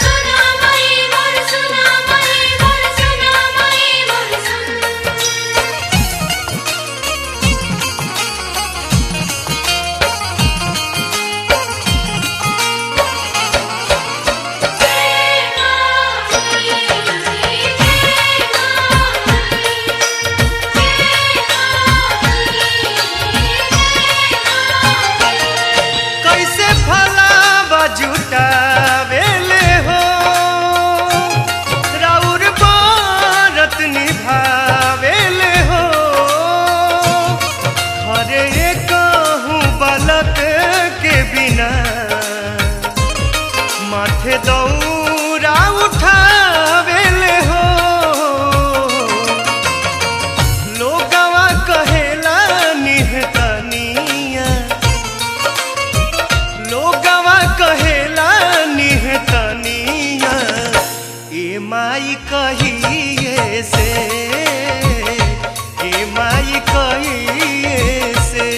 सुना माई मोर, सुना माई मोर, सुना माई मोर कैसे फलावा जुटावेले हो, राउर बारत निभावेले हो, घरे कहूँ बालक के बिना, माथे दौरा उठावेले हो, लोगवा कहेला निहतनिया, लोगवा कहेला निहतनिया, ए माई कहिए से, ए माई कहिए से।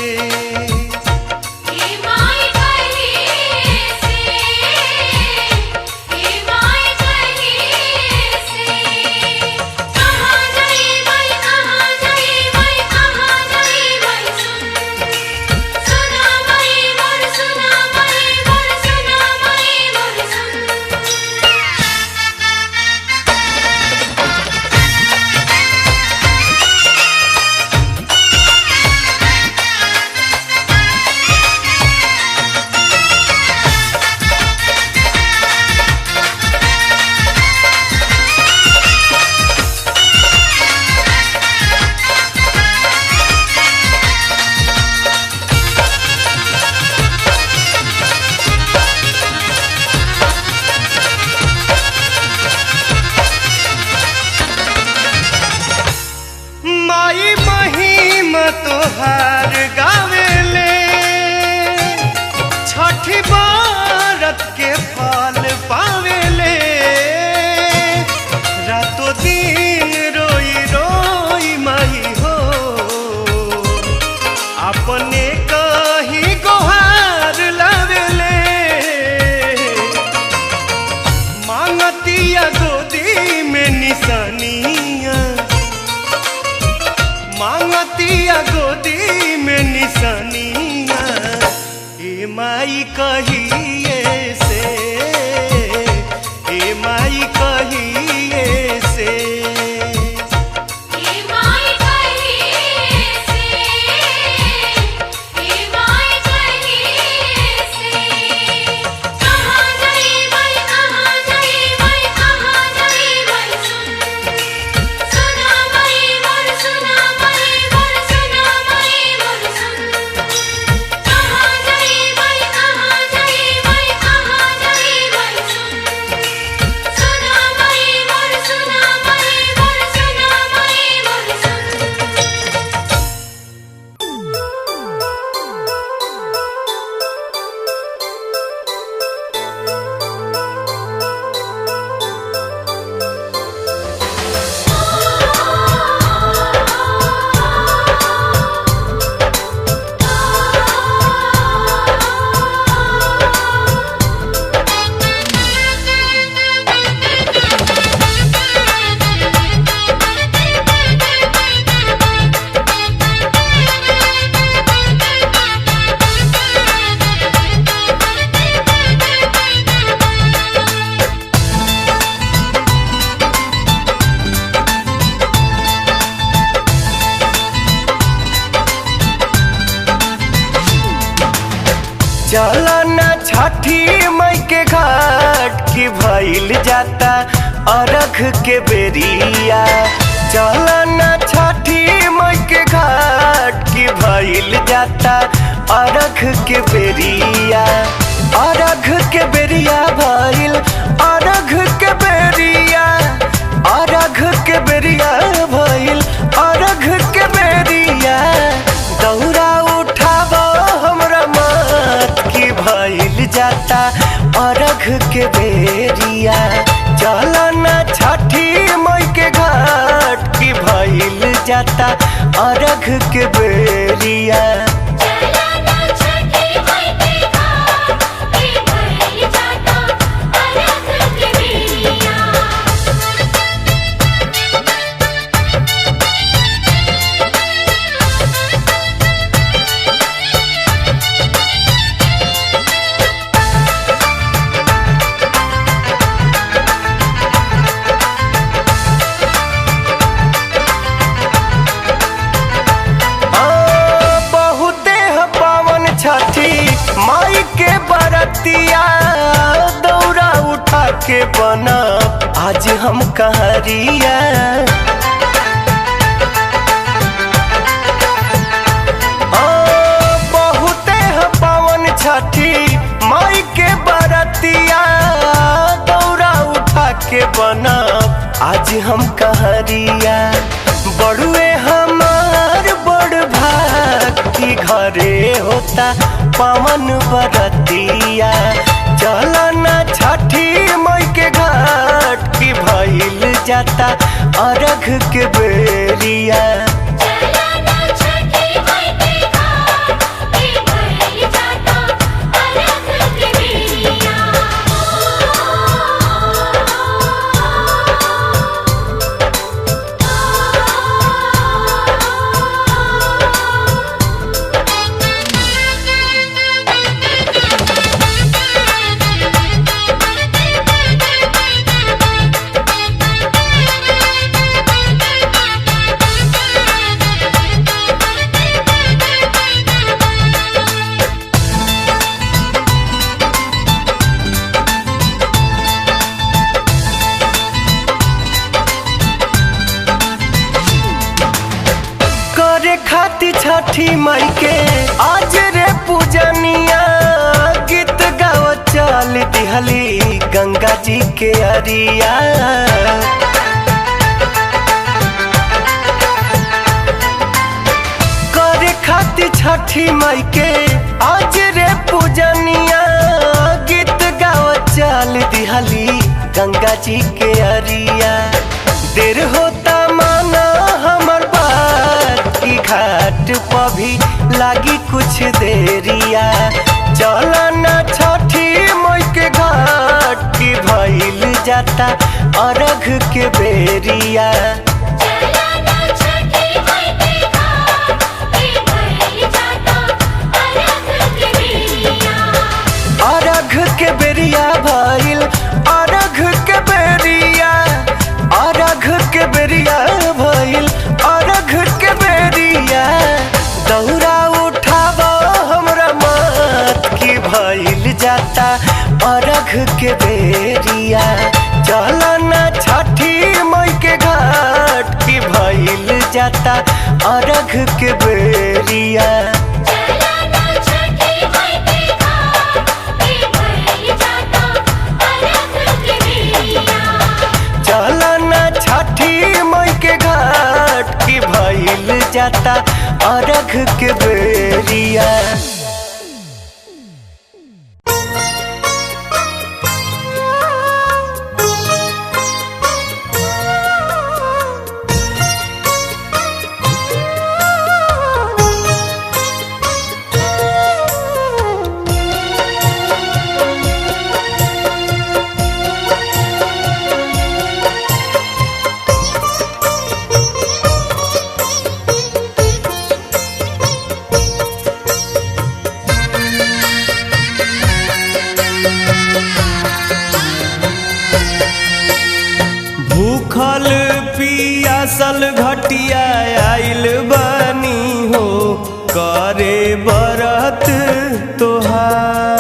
हे माई कहिए से, हे माई कहिए से। कहाँ जाई माई, कहाँ जाई माई, कहाँ जाई माई सुना माई मोर, सुना माई मोर, सुना माई मोर चला ना छठी मई के घाट की भइल जाता अरघ के बेरिया। चला ना छठी मई के घाट की भइल जाता अरघ के बेरिया। अरघ के बेरिया भइल अरघ के बेरिया। अरघ के बेरिया भइल अरघ के बेरिया। दौरा उठाव हमरा मत की भइल जाता अरघ के बेरिया। चला ना छठी मई के घाट की भइल जाता अरघ के बेरिया। माई के बरतिया दौरा उठा के बना आज हम कहरिया। बहुते पावन छठी माई के बरतिया दौरा उठा के बना आज हम कहरिया। बड़ुए हमार बड़ भाग घरे होता पावन बरतिया। चला ना छठी मई के घाट की भइल जाता अरघ के बेरिया। खाती छठी मई के आज रे पूजनिया। गीत गाव चल दिहली गंगा जी के अरिया। करे खाती छठी मई के आज रे पूजनिया। गीत गाव चल दिहली गंगा जी के अरिया। देर होता माना हमर बात की घाट पर भी लागी कुछ देरिया। चला ना छठी मई के घाट की भइल जाता अरघ के बेरिया। अरघ के बेरिया भइल अरघ के बेरिया। अरघ के बेरिया भइल अरघ के बेरिया। दौरा उठाव हमरा मत की भइल जाता अरघ के बेरिया। चला ना छठी मई के घाट की भइल जाता अरघ के बेरिया। चला ना छठी मई के घाट की भइल जाता अरघ के बेरिया। भूखल पियासल घटिया आइल बानी हो करे बरत तोहार।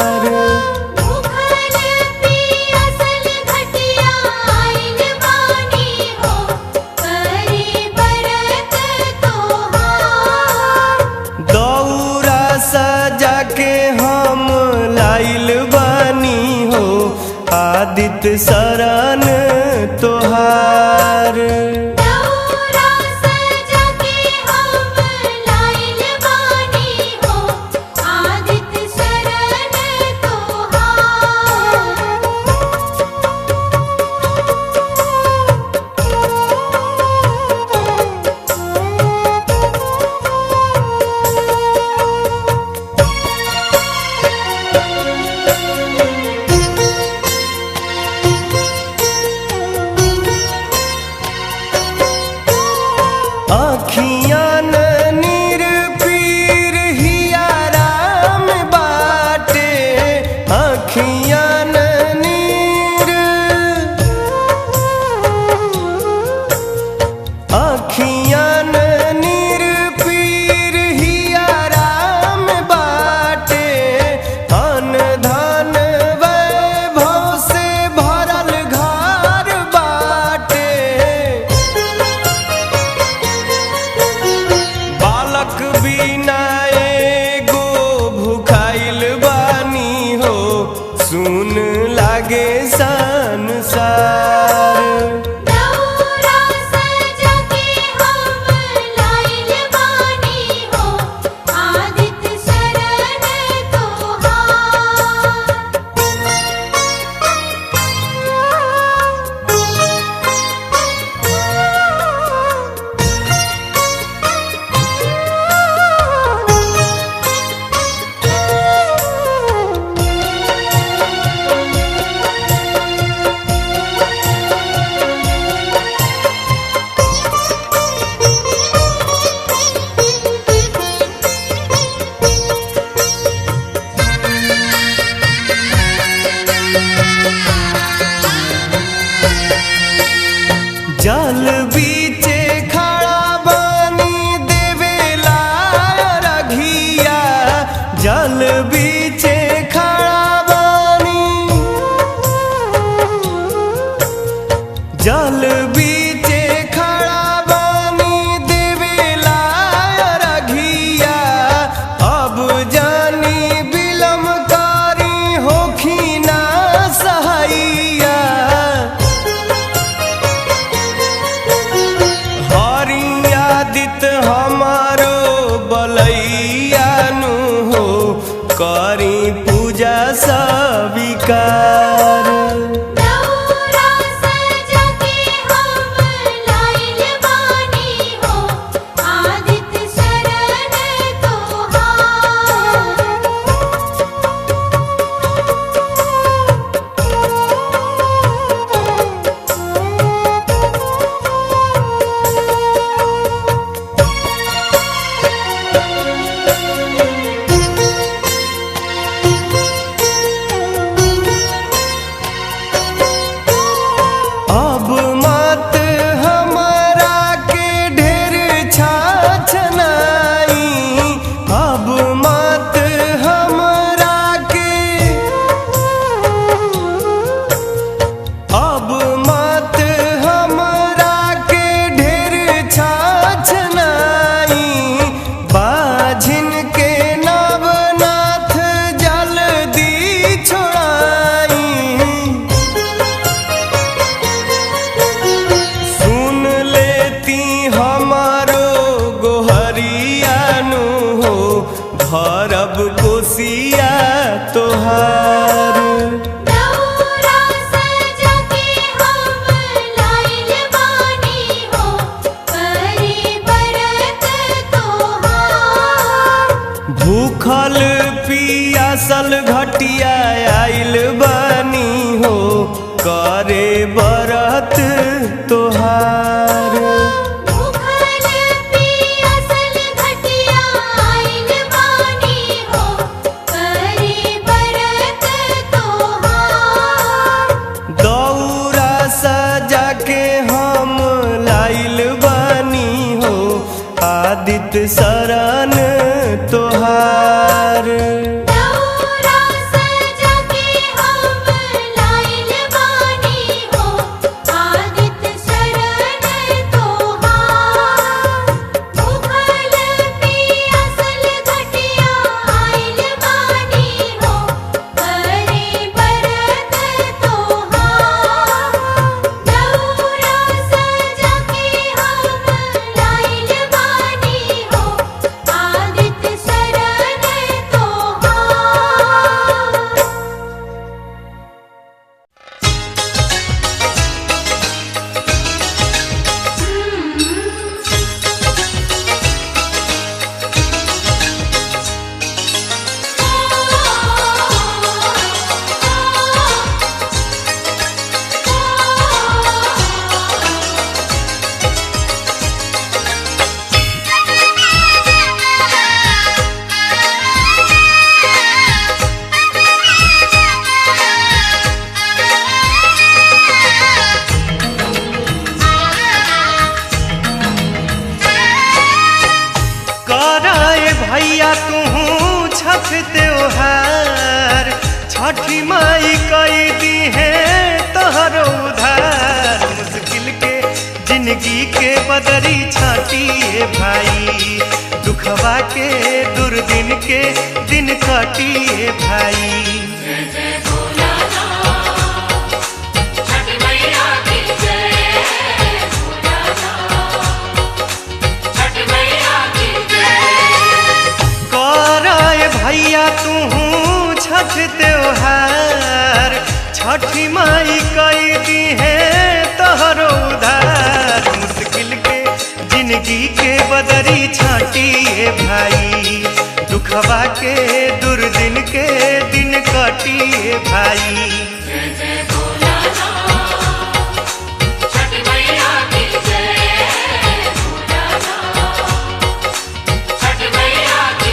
आदित्य शरण तोहार। दौरा सजा के हम लाइल बानी हो आदित्य शरण तोहार। आँखियाँ नीर पीर हिया राम बाटे, आँखियाँ नीर, आँखियाँ नीर पीर हिया राम बाटे, अन धन वैभव से भरल घर बाटे। बालक बिना एगो भुखाइल बानी हो, सुन लागे संसार। दौरा सजा के हम लाइल बानी हो आदित्य शरण जल बीचे खड़ा बानी देवेला रघिया, जल बीचे खड़ा बानी, जल बीचे खड़ा बानी देवेला रघिया। अब जानी बिलम कारी होखी ना सहैया, हरियादित हमारो बलैया नु हो, करी पूजा सविकार। दौरा सजा के हम लाइल बानी हो आदित्य शरण तोहार। अब मत हमरा के ढेर छाछनाई, अब मत हमरा के, अब मत हमरा के ढेर छाछनाई। बाझिन के नवनाथ जल्दी छोड़ाई, सुन लेती हमारो गोहरिया नु हो, भरब कोसिया तोहार। दौरा सजा के हम लाइल बानी हो करी बरत तोहार। भूखल पियासल घटिया आइल बानी हो, करे बरत तोहार। भूखल पियासल घटिया आइल बानी हो करी बरत तोहार। दौरा सजा के हम लाइल बानी हो आदित्य शरण तोहार। दौरा सजा के हम लाइल बानी हो आदित्य शरण तोहार। भूखल पियासल घटिया आइल बानी हो करी बरत तोहार। छठी माई कई दी है तोहरो उधार मुश्किल के जिंदगी के बदरी छाटिए भाई दुखवा के दुर्दिन के दिन काटिए भाई छठी मैया की जय छठी मैया की जय कराए भैया तू छठ त्योहार छठी माई कई दी है तोहरो उधार मुश्किल के जिंदगी के बदरी छाटिए भाई दुखवा के दुर्दिन के दिन काटिए भाई छठी मैया की जय छठी मैया की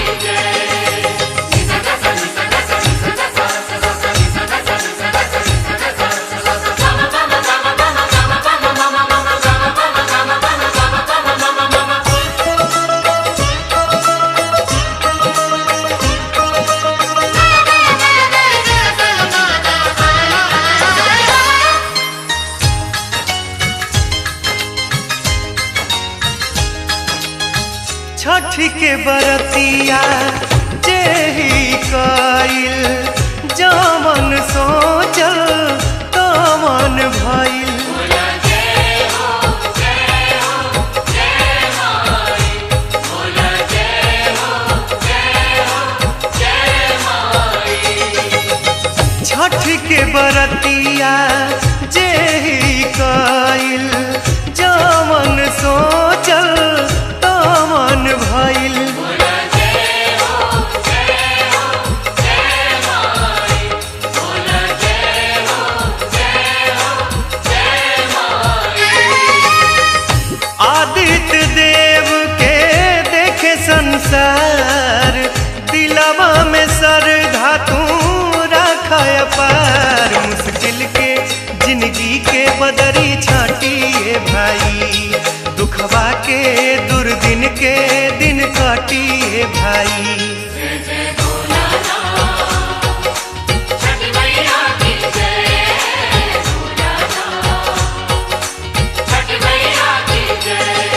छठी के बरतिया जेही कइल जमन सोचल तमन भइल छठ के बरतिया जेही कइल जमन सोचल तमन भइल आदित्य देव के देखे संसार दिलवा में श्रद्धा तू रखा पार मुश्किल के जिंदगी के बदरी छाटिए भाई दुखवा के दुर्दिन के दिन काटिए भाई छठी मैया की जय छठी मैया की जय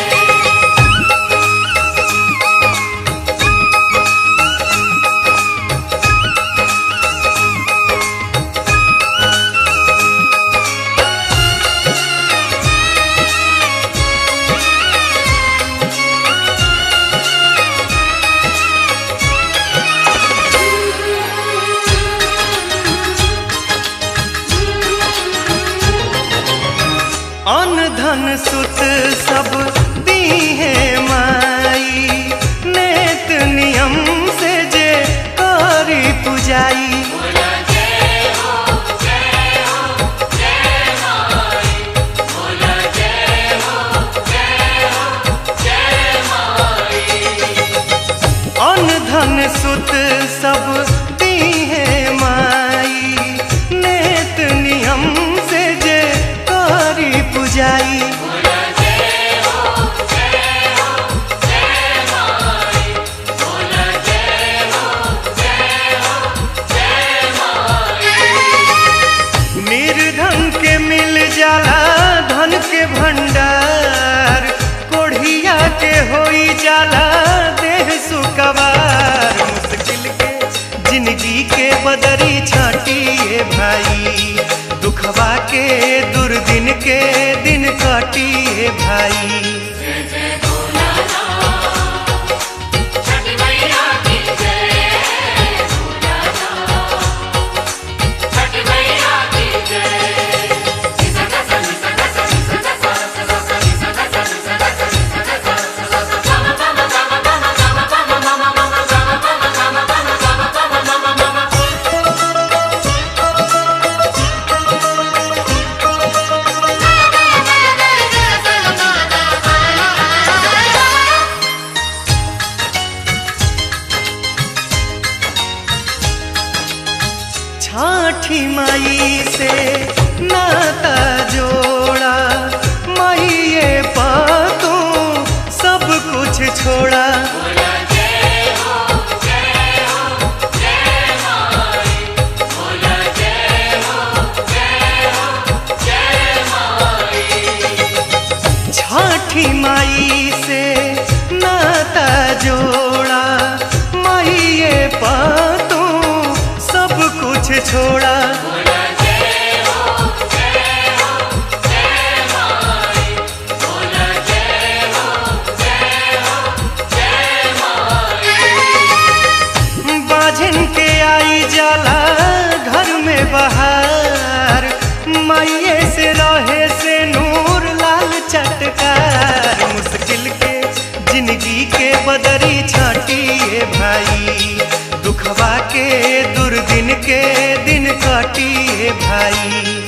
अन्न धन सुत सब दी है माई नेत नियम से जे करी पुजाई अन्न धन सुत सब दी है माई नेत नियम से जे करी पुजाई निर्धन के मिल जाला धन के भंडार कोढ़िया के होई जाला देह सुकवार मुश्किल के जिंदगी के बदरी छाटिए भाई दुखवा के दुर्दिन के दिन काटिए भाई छठी मैया की जय छठी मैया की जय छठी माई से नाता जोड़ा, माई ये पातू सब कुछ छोड़ा। बाझन के आई जाला घर में बहार, माइये से रहे से नूर लाल चटकार। मुश्किल के जिंदगी के बदरी छाटिए भाई, दुखवा के दुर्दिन के दिन काटिए भाई।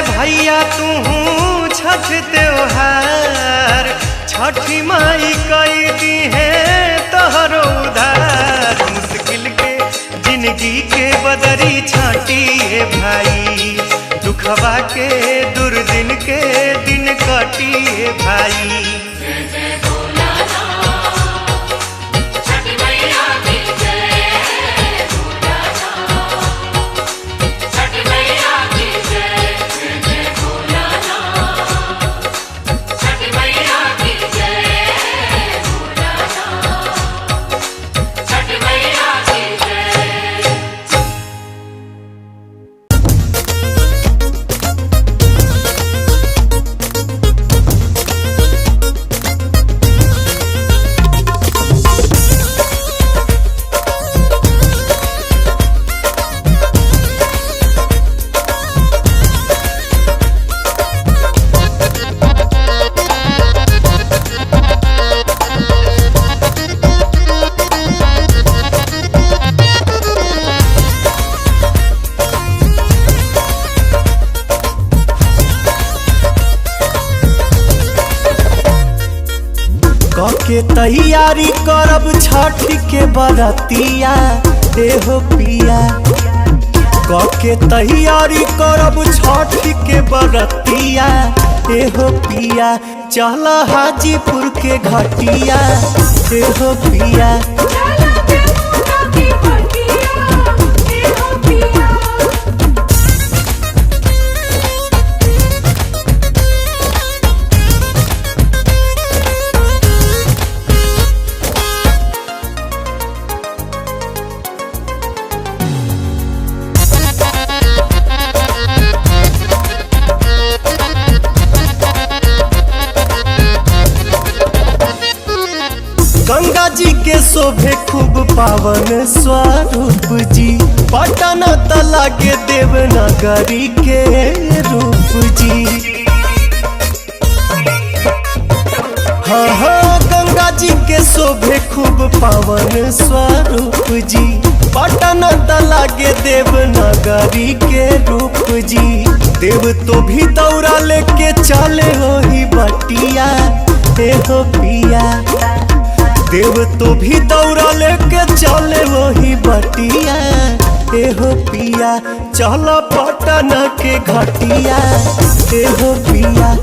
भैया तू छठ त्योहार, छठी माई कई दी है तोहरो उधार। मुश्किल के जिंदगी के बदरी छाटिए भाई, दुखवा के दुर्दिन के दिन काटिए भाई। के तैयारी करब छठ के बरतिया देहो पिया, के तैयारी करब छठ के बरतिया देहो पिया। चल हाजीपुर के घटिया देहो पिया। गंगा जी के शोभे खूब पावन स्वरूप जी, पटन तला के देवनागरी के रूप जी। हाँ हाँ गंगा जी के शोभे खूब पावन स्वरूप जी, पटन तला के देवनागरी के रूप जी। देव तो भी दौरा लेके चले हो ही बटिया देहो पिया, देव तो भी दौरा लेके चले वही बटिया एहो पिया। चल पटन के घटिया एहो पिया।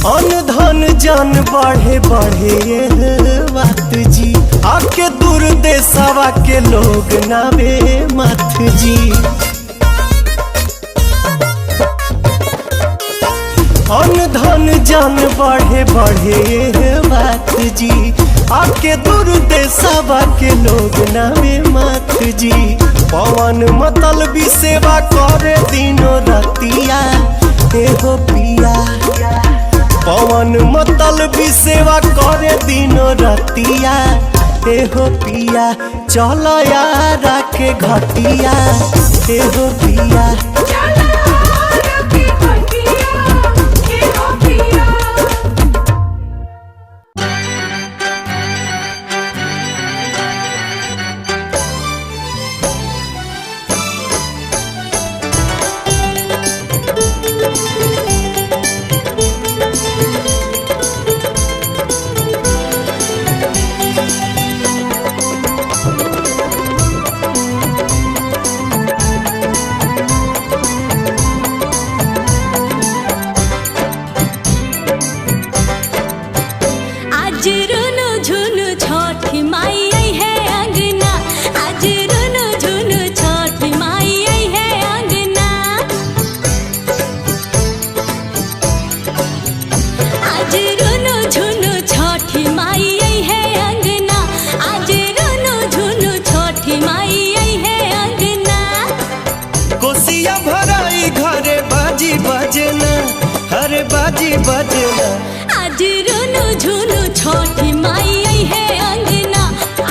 अन्न धन जान बढ़े बढ़े ये बात जी, आके दूर देशवा के लोग नावे मत जी। अन्न धन जान बढ़े बढ़े ये बात जी, आके दूर देशवा के लोग नावे मत जी। पवन मतलबी सेवा करे दिनो रतिया एहो पिया, पवन मतलबी सेवा करे दिनो रतिया एहो पिया। चल यारा के घटिया एहो पिया। कोसिया भराई घरे बाजी बजना, हरे बाजी बजना। आज रुनु झुनु छठी माई आई है अंगना,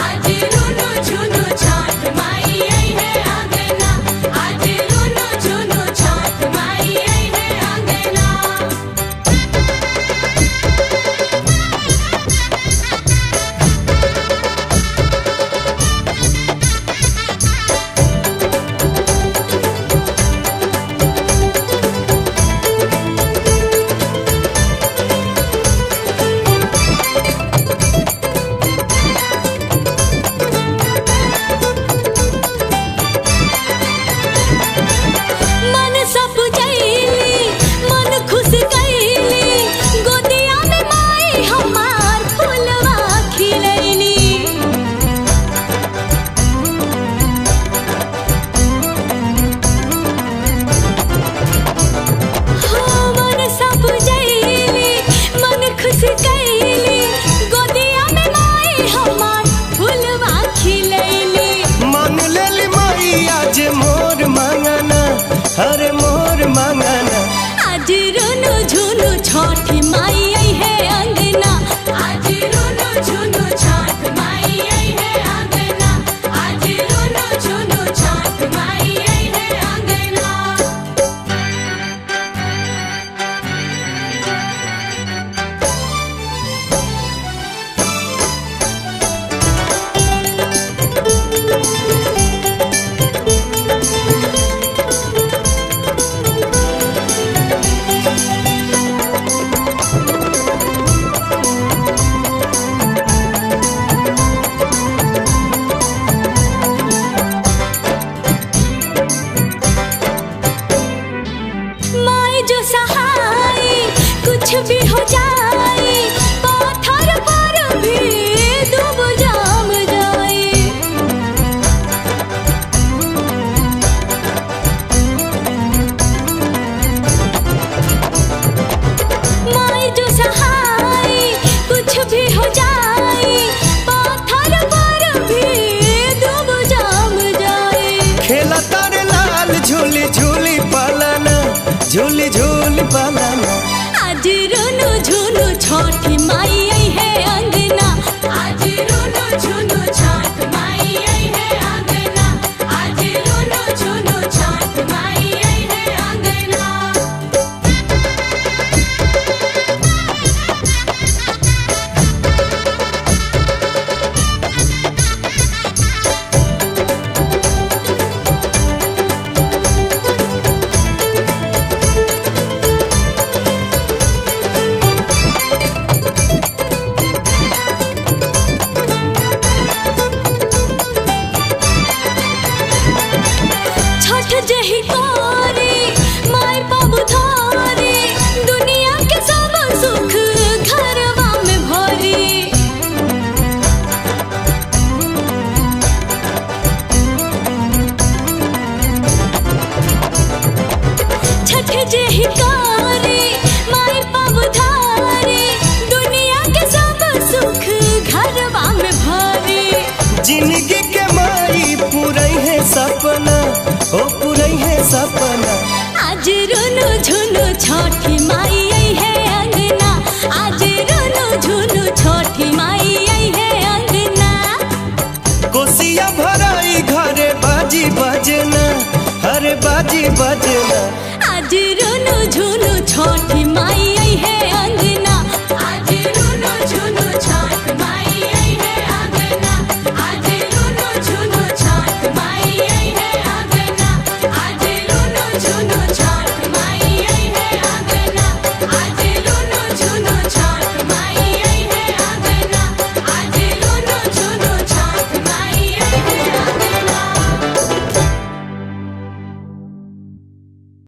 आज रुनु झुनु छठ माई आई है अंगना, आज रुनु झुनु छठ माई आई है अंगना। मन सब जैली मन खुश कैली, गोदिया में माई हमार फुलवा खिलैली। हाँ मन सब जैली मन खुश कैली, गोदिया में माई हमार फुलवा खिलैली। मान लेली माई आज मोर मांगना, हरे मोर मांगना। आज रुनु झुनु छठी माई आई है अंगना, आज रुनु झुनु छठ माई आई है अंगना, आज रुनु झुनु छठ माई आई है अंगना। माई जो सहाय कुछ भी हो जाए, पत्थर पर भी डूब जाम जाए। माई जो सहाय कुछ भी हो जाए, पत्थर पर भी डूब जाम जाए। खेला तारे लाल झूली झूली पालना, झूली झूली पालना। आज रुनु झुनु छठी माई आई है अंगना, आज रुनु झुनु छठ माई आई है अंगना, आज रुनु झुनु छठ माई आई है अंगना। छठ जही कोरी माई बाबू धारी, दुनिया के सब सुख घरवा में भरी। छठ जही कोरी माई बाबू धारी, दुनिया के सब सुख घरवा में भरी। जिंदगी के माई पूरई है सपना, ओ पूरई है सपना। आज रुनु झुनु छठी माई आई है अंगना, आज रुनु झुनु छठी माई आई है अंगना। कोसिया भराई घरे बाजी बजना, हरे बाजी बजना। आज रुनु झुनु छठी माई आई है अंगना, आज रुनु झुनु छठ माई आई है अंगना, आज रुनु झुनु छठ माई आई है अंगना, आज रुनु झुनु